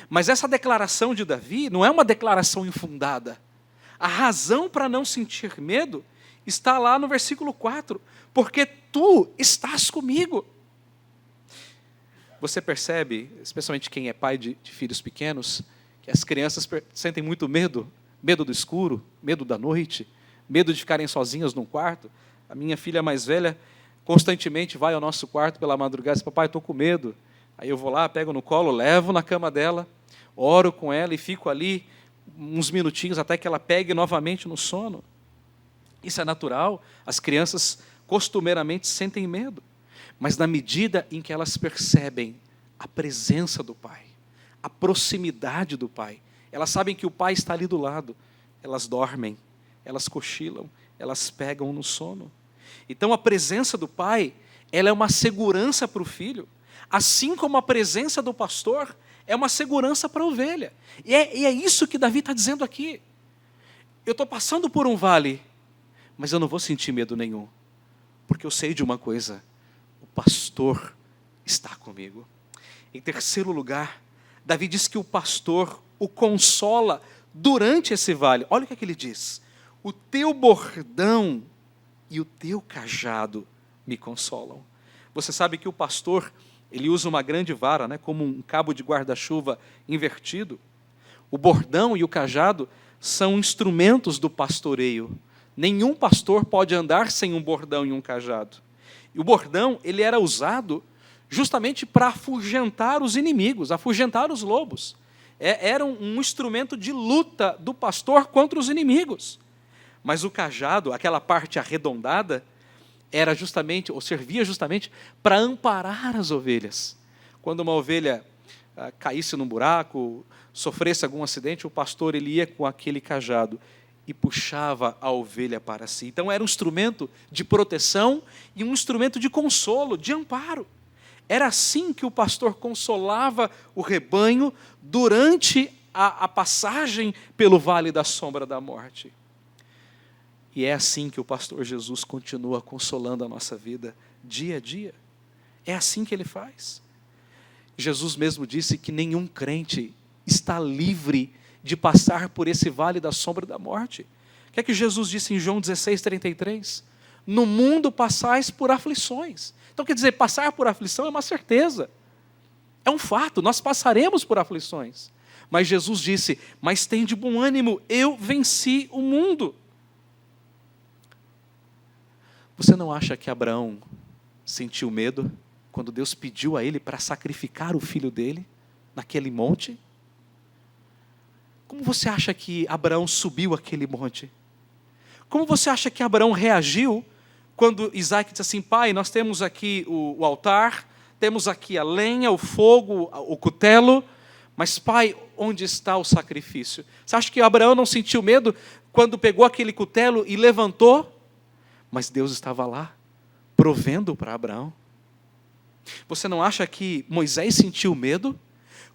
Mas essa declaração de Davi não é uma declaração infundada. A razão para não sentir medo está lá no versículo 4. Porque tu estás comigo. Você percebe, especialmente quem é pai de filhos pequenos, que as crianças sentem muito medo. Medo do escuro, medo da noite, medo de ficarem sozinhas num quarto. A minha filha mais velha constantemente vai ao nosso quarto pela madrugada e diz, papai, estou com medo. Aí eu vou lá, pego no colo, levo na cama dela, oro com ela e fico ali uns minutinhos até que ela pegue novamente no sono. Isso é natural, as crianças costumeiramente sentem medo, mas na medida em que elas percebem a presença do Pai, a proximidade do Pai, elas sabem que o Pai está ali do lado, elas dormem, elas cochilam, elas pegam no sono. Então a presença do Pai, ela é uma segurança para o filho, assim como a presença do pastor é uma segurança para a ovelha. E é isso que Davi está dizendo aqui. Eu estou passando por um vale, mas eu não vou sentir medo nenhum, porque eu sei de uma coisa, o pastor está comigo. Em terceiro lugar, Davi diz que o pastor o consola durante esse vale. Olha o que ele diz, o teu bordão e o teu cajado me consolam. Você sabe que o pastor, ele usa uma grande vara, né, como um cabo de guarda-chuva invertido. O bordão e o cajado são instrumentos do pastoreio. Nenhum pastor pode andar sem um bordão e um cajado. E o bordão, ele era usado justamente para afugentar os inimigos, afugentar os lobos. Era um instrumento de luta do pastor contra os inimigos. Mas o cajado, aquela parte arredondada, era justamente, ou servia justamente para amparar as ovelhas. Quando uma ovelha caísse num buraco, sofresse algum acidente, o pastor ele ia com aquele cajado e puxava a ovelha para si. Então era um instrumento de proteção e um instrumento de consolo, de amparo. Era assim que o pastor consolava o rebanho durante a passagem pelo vale da sombra da morte. E é assim que o pastor Jesus continua consolando a nossa vida dia a dia. É assim que ele faz. Jesus mesmo disse que nenhum crente está livre de passar por esse vale da sombra da morte. O que é que Jesus disse em João 16:33? No mundo passais por aflições. Então quer dizer, passar por aflição é uma certeza. É um fato, nós passaremos por aflições. Mas Jesus disse, mas tem de bom ânimo, eu venci o mundo. Você não acha que Abraão sentiu medo quando Deus pediu a ele para sacrificar o filho dele naquele monte? Como você acha que Abraão subiu aquele monte? Como você acha que Abraão reagiu quando Isaac disse assim, pai, nós temos aqui o altar, temos aqui a lenha, o fogo, o cutelo, mas pai, onde está o sacrifício? Você acha que Abraão não sentiu medo quando pegou aquele cutelo e levantou? Mas Deus estava lá, provendo para Abraão. Você não acha que Moisés sentiu medo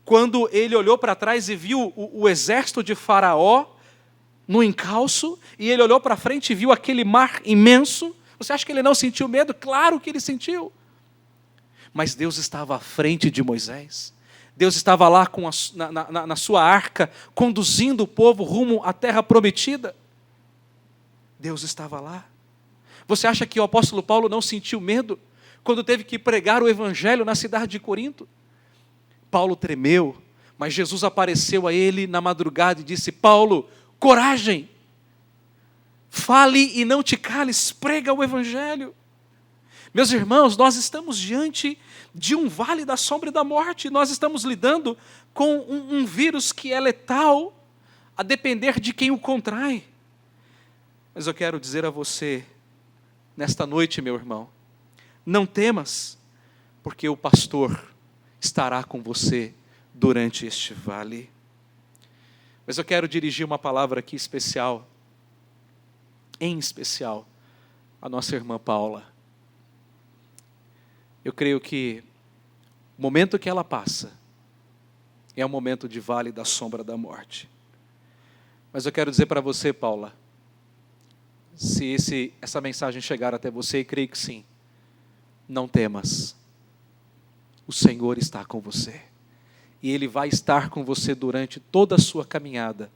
quando ele olhou para trás e viu o exército de Faraó no encalço, e ele olhou para frente e viu aquele mar imenso? Você acha que ele não sentiu medo? Claro que ele sentiu. Mas Deus estava à frente de Moisés. Deus estava lá na sua arca, conduzindo o povo rumo à terra prometida. Deus estava lá. Você acha que o apóstolo Paulo não sentiu medo quando teve que pregar o evangelho na cidade de Corinto? Paulo tremeu, mas Jesus apareceu a ele na madrugada e disse, Paulo, coragem, fale e não te cales, prega o evangelho. Meus irmãos, nós estamos diante de um vale da sombra e da morte, nós estamos lidando com um vírus que é letal, a depender de quem o contrai. Mas eu quero dizer a você, nesta noite, meu irmão, não temas, porque o pastor estará com você durante este vale. Mas eu quero dirigir uma palavra aqui especial em especial a nossa irmã Paula. Eu creio que o momento que ela passa é um momento de vale da sombra da morte. Mas eu quero dizer para você, Paula, se essa mensagem chegar até você, e creio que sim, não temas. O Senhor está com você. E Ele vai estar com você durante toda a sua caminhada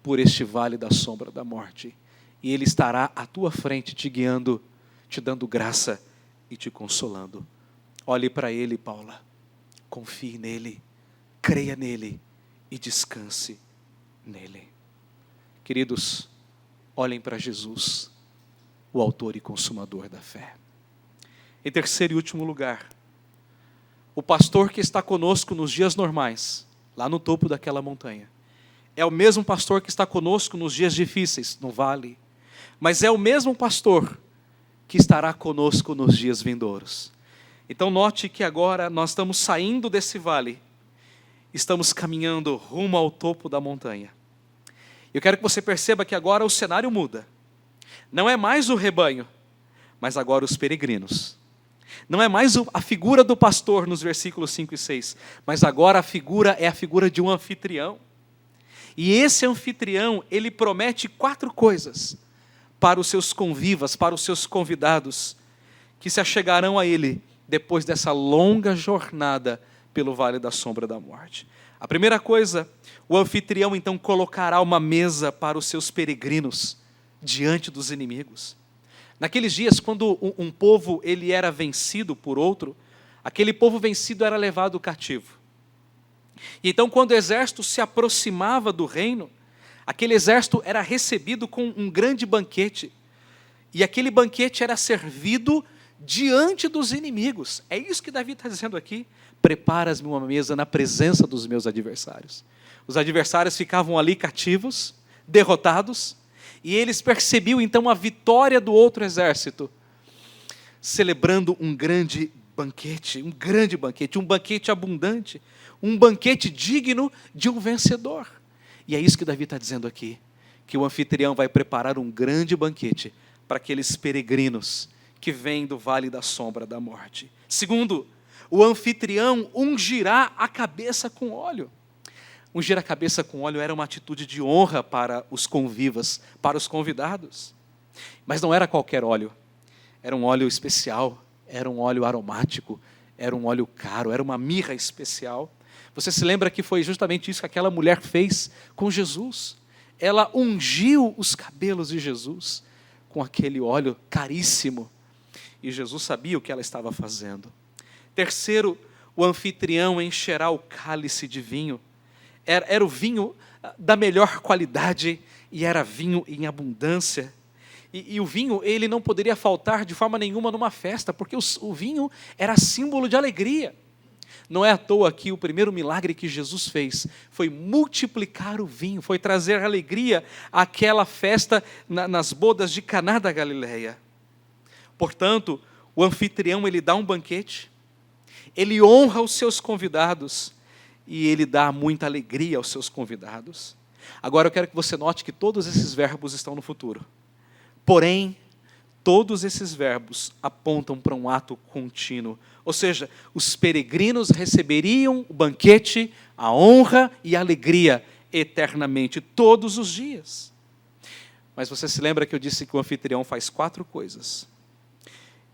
por este vale da sombra da morte. E Ele estará à tua frente, te guiando, te dando graça e te consolando. Olhe para Ele, Paula. Confie nele, creia nele e descanse nele. Queridos, olhem para Jesus, o autor e consumador da fé. Em terceiro e último lugar, o pastor que está conosco nos dias normais, lá no topo daquela montanha, é o mesmo pastor que está conosco nos dias difíceis, no vale, mas é o mesmo pastor que estará conosco nos dias vindouros. Então note que agora nós estamos saindo desse vale, estamos caminhando rumo ao topo da montanha. Eu quero que você perceba que agora o cenário muda. Não é mais o rebanho, mas agora os peregrinos. Não é mais a figura do pastor nos versículos 5 e 6, mas agora a figura é a figura de um anfitrião. E esse anfitrião, ele promete 4 coisas para os seus convivas, para os seus convidados, que se achegarão a ele depois dessa longa jornada pelo vale da sombra da morte. A primeira coisa, o anfitrião então colocará uma mesa para os seus peregrinos diante dos inimigos. Naqueles dias, quando um povo ele era vencido por outro, aquele povo vencido era levado cativo. E então, quando o exército se aproximava do reino, aquele exército era recebido com um grande banquete. E aquele banquete era servido diante dos inimigos. É isso que Davi está dizendo aqui. Preparas-me uma mesa na presença dos meus adversários. Os adversários ficavam ali cativos, derrotados, e eles percebiam então a vitória do outro exército, celebrando um grande banquete, um banquete abundante, um banquete digno de um vencedor. E é isso que Davi está dizendo aqui, que o anfitrião vai preparar um grande banquete para aqueles peregrinos que vêm do vale da sombra da morte. Segundo, o anfitrião ungirá a cabeça com óleo. Ungir a cabeça com óleo era uma atitude de honra para os convivas, para os convidados. Mas não era qualquer óleo. Era um óleo especial, era um óleo aromático, era um óleo caro, era uma mirra especial. Você se lembra que foi justamente isso que aquela mulher fez com Jesus? Ela ungiu os cabelos de Jesus com aquele óleo caríssimo. E Jesus sabia o que ela estava fazendo. Terceiro, o anfitrião encherá o cálice de vinho. Era o vinho da melhor qualidade e era vinho em abundância. E o vinho, ele não poderia faltar de forma nenhuma numa festa, porque o vinho era símbolo de alegria. Não é à toa que o primeiro milagre que Jesus fez foi multiplicar o vinho, foi trazer alegria àquela festa nas bodas de Caná da Galileia. Portanto, o anfitrião, ele dá um banquete, ele honra os seus convidados e ele dá muita alegria aos seus convidados. Agora eu quero que você note que todos esses verbos estão no futuro. Porém, todos esses verbos apontam para um ato contínuo. Ou seja, os peregrinos receberiam o banquete, a honra e a alegria eternamente, todos os dias. Mas você se lembra que eu disse que o anfitrião faz 4 coisas.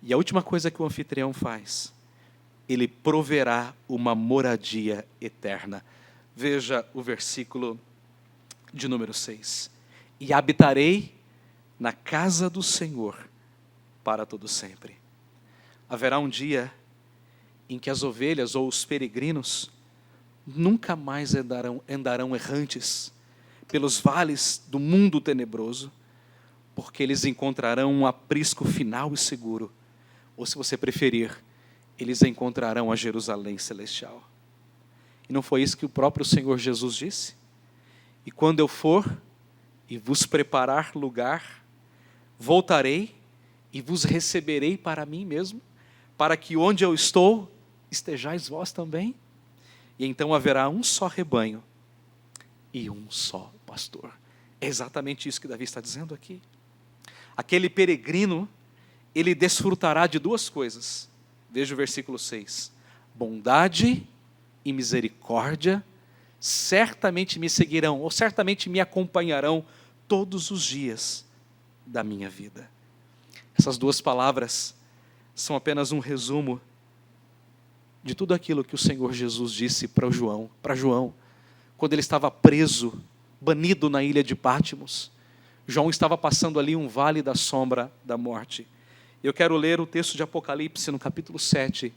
E a última coisa que o anfitrião faz, ele proverá uma moradia eterna. Veja o versículo de número 6. E habitarei na casa do Senhor para todo sempre. Haverá um dia em que as ovelhas ou os peregrinos nunca mais andarão errantes pelos vales do mundo tenebroso, porque eles encontrarão um aprisco final e seguro, ou se você preferir, eles encontrarão a Jerusalém celestial. E não foi isso que o próprio Senhor Jesus disse? E quando eu for e vos preparar lugar, voltarei e vos receberei para mim mesmo, para que onde eu estou, estejais vós também. E então haverá um só rebanho e um só pastor. É exatamente isso que Davi está dizendo aqui. Aquele peregrino, ele desfrutará de duas coisas. Veja o versículo 6. Bondade e misericórdia certamente me seguirão, ou certamente me acompanharão todos os dias da minha vida. Essas duas palavras são apenas um resumo de tudo aquilo que o Senhor Jesus disse para João, quando ele estava preso, banido na ilha de Patmos. João estava passando ali um vale da sombra da morte. Eu quero ler o texto de Apocalipse no capítulo 7,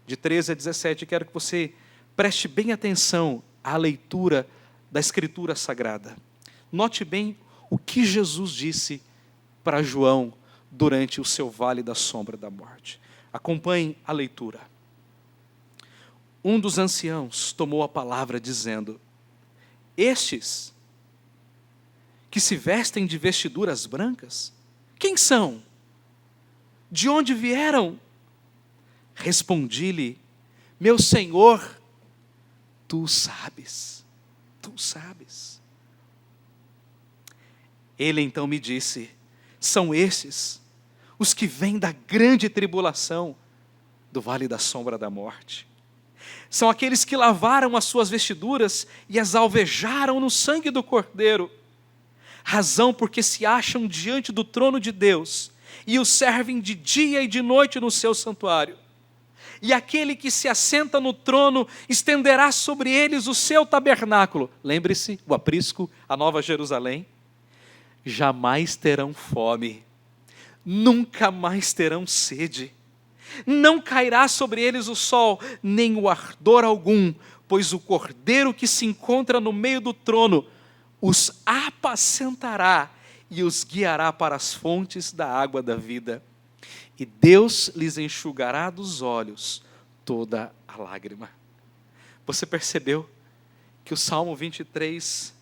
de 13 a 17. Quero que você preste bem atenção à leitura da Escritura Sagrada. Note bem o que Jesus disse para João durante o seu vale da sombra da morte. Acompanhe a leitura. Um dos anciãos tomou a palavra dizendo: estes que se vestem de vestiduras brancas, quem são? De onde vieram? Respondi-lhe: meu Senhor, tu sabes, tu sabes. Ele então me disse: são esses os que vêm da grande tribulação do vale da sombra da morte. São aqueles que lavaram as suas vestiduras e as alvejaram no sangue do Cordeiro, razão porque se acham diante do trono de Deus e o servem de dia e de noite no seu santuário. E aquele que se assenta no trono estenderá sobre eles o seu tabernáculo. Lembre-se, o aprisco, a Nova Jerusalém. Jamais terão fome, nunca mais terão sede. Não cairá sobre eles o sol, nem o ardor algum, pois o Cordeiro que se encontra no meio do trono os apacentará e os guiará para as fontes da água da vida. E Deus lhes enxugará dos olhos toda a lágrima. Você percebeu que o Salmo 23,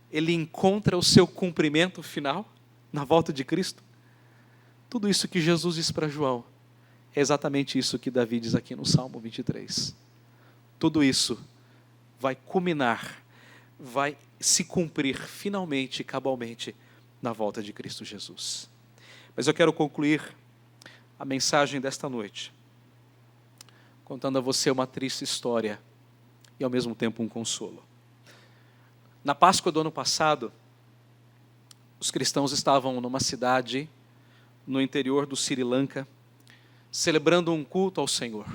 ele encontra o seu cumprimento final na volta de Cristo? Tudo isso que Jesus disse para João é exatamente isso que Davi diz aqui no Salmo 23. Tudo isso vai culminar, vai se cumprir finalmente e cabalmente na volta de Cristo Jesus. Mas eu quero concluir a mensagem desta noite contando a você uma triste história e ao mesmo tempo um consolo. Na Páscoa do ano passado, os cristãos estavam numa cidade no interior do Sri Lanka, celebrando um culto ao Senhor.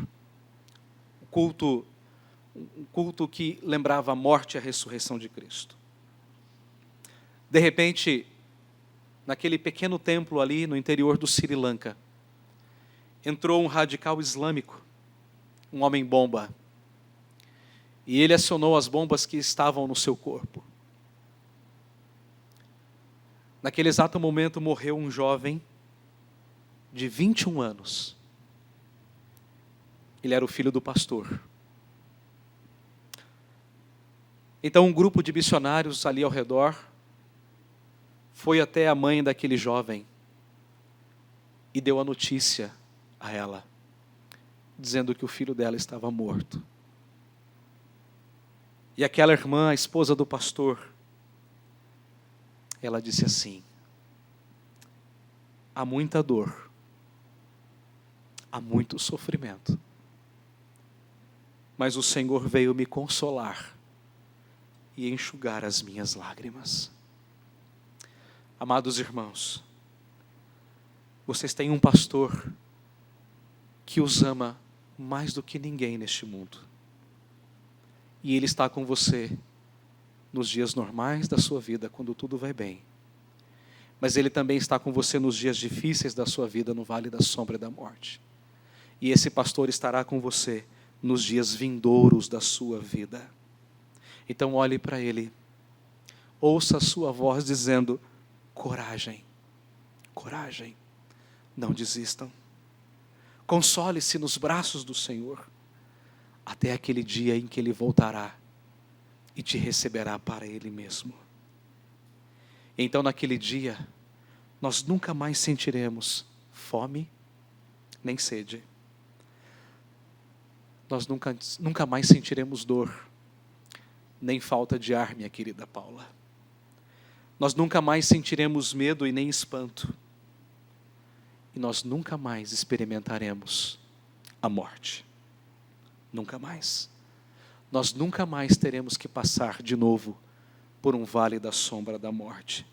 Um culto que lembrava a morte e a ressurreição de Cristo. De repente, naquele pequeno templo ali no interior do Sri Lanka, entrou um radical islâmico, um homem-bomba, e ele acionou as bombas que estavam no seu corpo. Naquele exato momento morreu um jovem de 21 anos. Ele era o filho do pastor. Então um grupo de missionários ali ao redor foi até a mãe daquele jovem e deu a notícia a ela, dizendo que o filho dela estava morto. E aquela irmã, a esposa do pastor, ela disse assim: há muita dor, há muito sofrimento, mas o Senhor veio me consolar e enxugar as minhas lágrimas. Amados irmãos, vocês têm um pastor que os ama mais do que ninguém neste mundo. E Ele está com você nos dias normais da sua vida, quando tudo vai bem. Mas Ele também está com você nos dias difíceis da sua vida, no vale da sombra da morte. E esse pastor estará com você nos dias vindouros da sua vida. Então olhe para Ele, ouça a sua voz dizendo: coragem, coragem, não desistam. Console-se nos braços do Senhor, até aquele dia em que Ele voltará e te receberá para Ele mesmo. Então naquele dia, nós nunca mais sentiremos fome, nem sede. Nós nunca mais sentiremos dor, nem falta de ar, minha querida Paula. nós nunca mais sentiremos medo e nem espanto. E nós nunca mais experimentaremos a morte. Nunca mais. Nós nunca mais teremos que passar de novo por um vale da sombra da morte.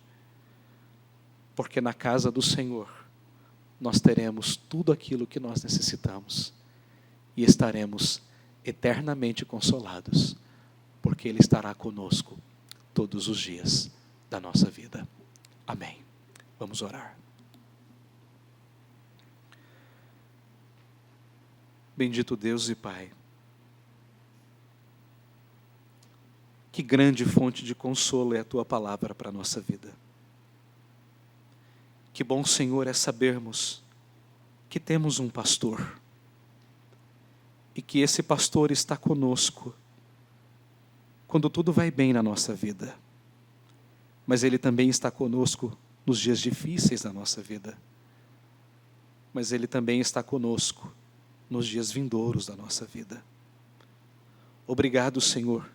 Porque na casa do Senhor, nós teremos tudo aquilo que nós necessitamos. E estaremos eternamente consolados, porque Ele estará conosco todos os dias da nossa vida. Amém. Vamos orar. Bendito Deus e Pai, que grande fonte de consolo é a Tua palavra para a nossa vida. Que bom, Senhor, é sabermos que temos um pastor e que esse pastor está conosco quando tudo vai bem na nossa vida, mas Ele também está conosco nos dias difíceis da nossa vida, mas Ele também está conosco nos dias vindouros da nossa vida. Obrigado, Senhor,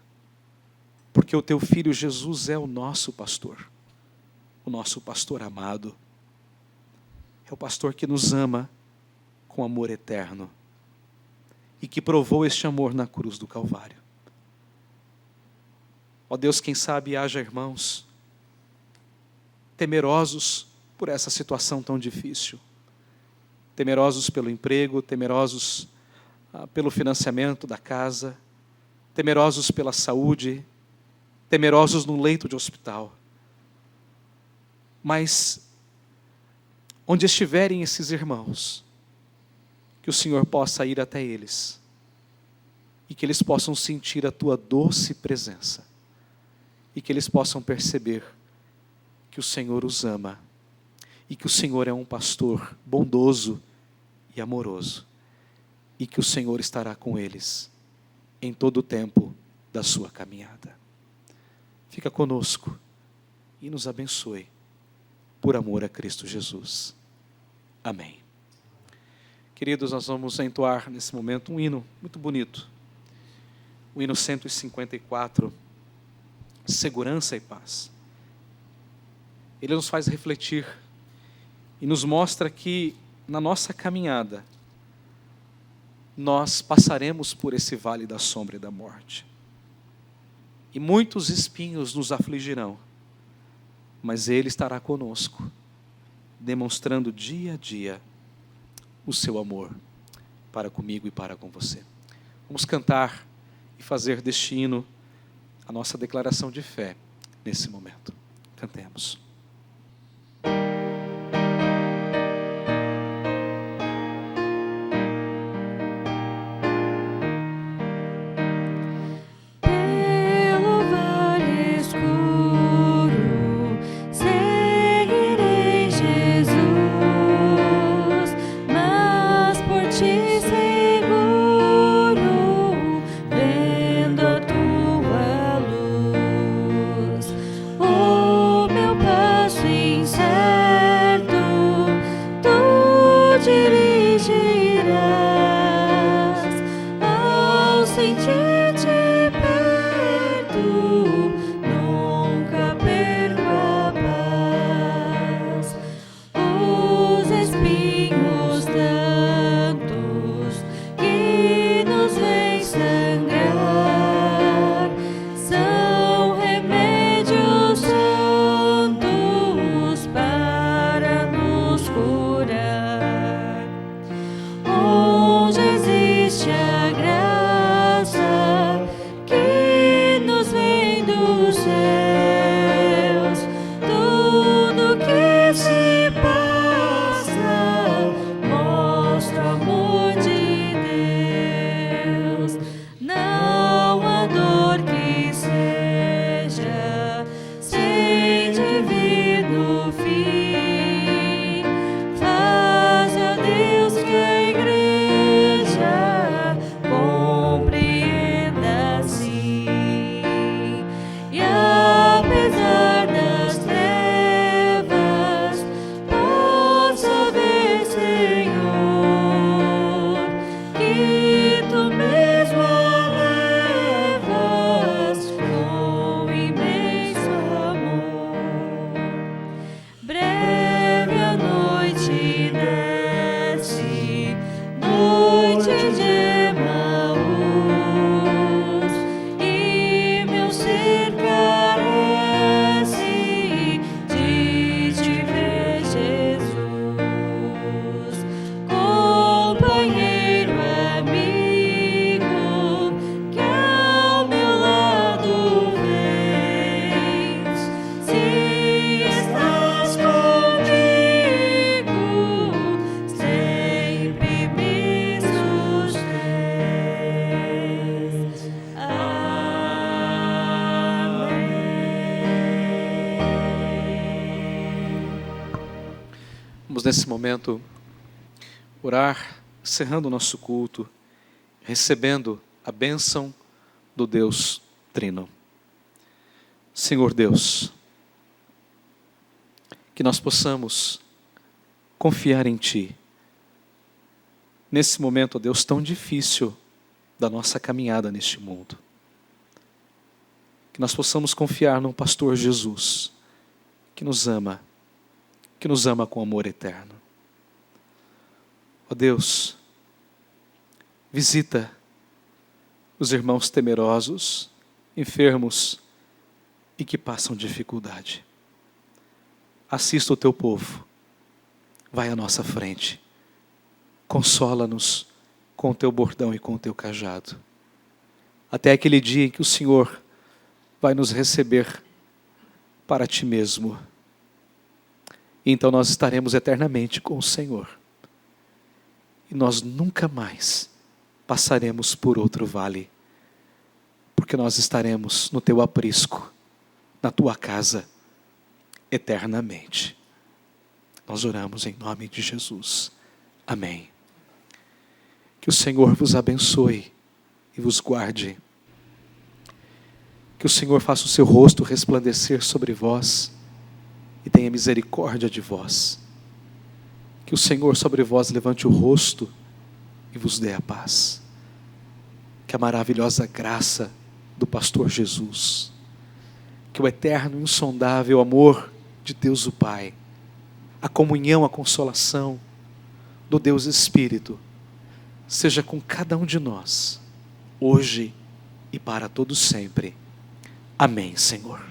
porque o Teu Filho Jesus é o nosso pastor amado, é o pastor que nos ama com amor eterno e que provou este amor na cruz do Calvário. Ó Deus, quem sabe haja irmãos temerosos por essa situação tão difícil, temerosos pelo emprego, temerosos pelo financiamento da casa, temerosos pela saúde, temerosos no leito de hospital. Mas, onde estiverem esses irmãos, que o Senhor possa ir até eles e que eles possam sentir a Tua doce presença e que eles possam perceber que o Senhor os ama e que o Senhor é um pastor bondoso e amoroso e que o Senhor estará com eles em todo o tempo da sua caminhada. Fica conosco e nos abençoe por amor a Cristo Jesus. Amém. Queridos, nós vamos entoar nesse momento um hino muito bonito. O hino 154, Segurança e Paz. Ele nos faz refletir e nos mostra que na nossa caminhada nós passaremos por esse vale da sombra e da morte. E muitos espinhos nos afligirão, mas Ele estará conosco, demonstrando dia a dia o seu amor para comigo e para com você. Vamos cantar e fazer deste hino a nossa declaração de fé nesse momento. Cantemos. Curar. nesse momento orar, encerrando o nosso culto, recebendo a bênção do Deus Trino. Senhor Deus, que nós possamos confiar em Ti, nesse momento, ó Deus, tão difícil da nossa caminhada neste mundo. Que nós possamos confiar no pastor Jesus, que nos ama com amor eterno. Ó Deus, visita os irmãos temerosos, enfermos e que passam dificuldade. Assista o teu povo, vai à nossa frente, consola-nos com o teu bordão e com o teu cajado, até aquele dia em que o Senhor vai nos receber para Ti mesmo. E então nós estaremos eternamente com o Senhor. E nós nunca mais passaremos por outro vale, porque nós estaremos no Teu aprisco, na Tua casa, eternamente. Nós oramos em nome de Jesus. Amém. Que o Senhor vos abençoe e vos guarde. Que o Senhor faça o seu rosto resplandecer sobre vós e tenha misericórdia de vós. Que o Senhor sobre vós levante o rosto e vos dê a paz. Que a maravilhosa graça do pastor Jesus, que o eterno e insondável amor de Deus o Pai, a comunhão, a consolação do Deus Espírito, seja com cada um de nós, hoje e para todos sempre. Amém, Senhor.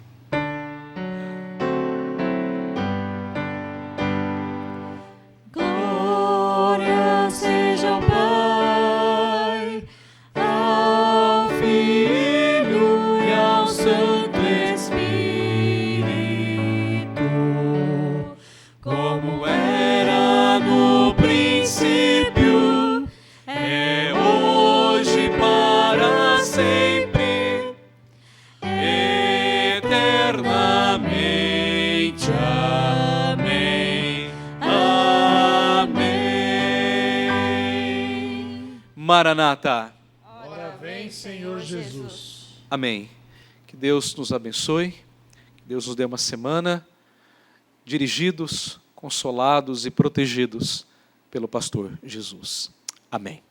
Glória seja ao Pai, ao Filho e ao Santo Espírito, como era no princípio, é hoje e para sempre, eternamente. Amém. Amém. Maranata. Ora vem, Senhor Jesus. Amém. Que Deus nos abençoe, que Deus nos dê uma semana dirigidos, consolados e protegidos pelo pastor Jesus. Amém.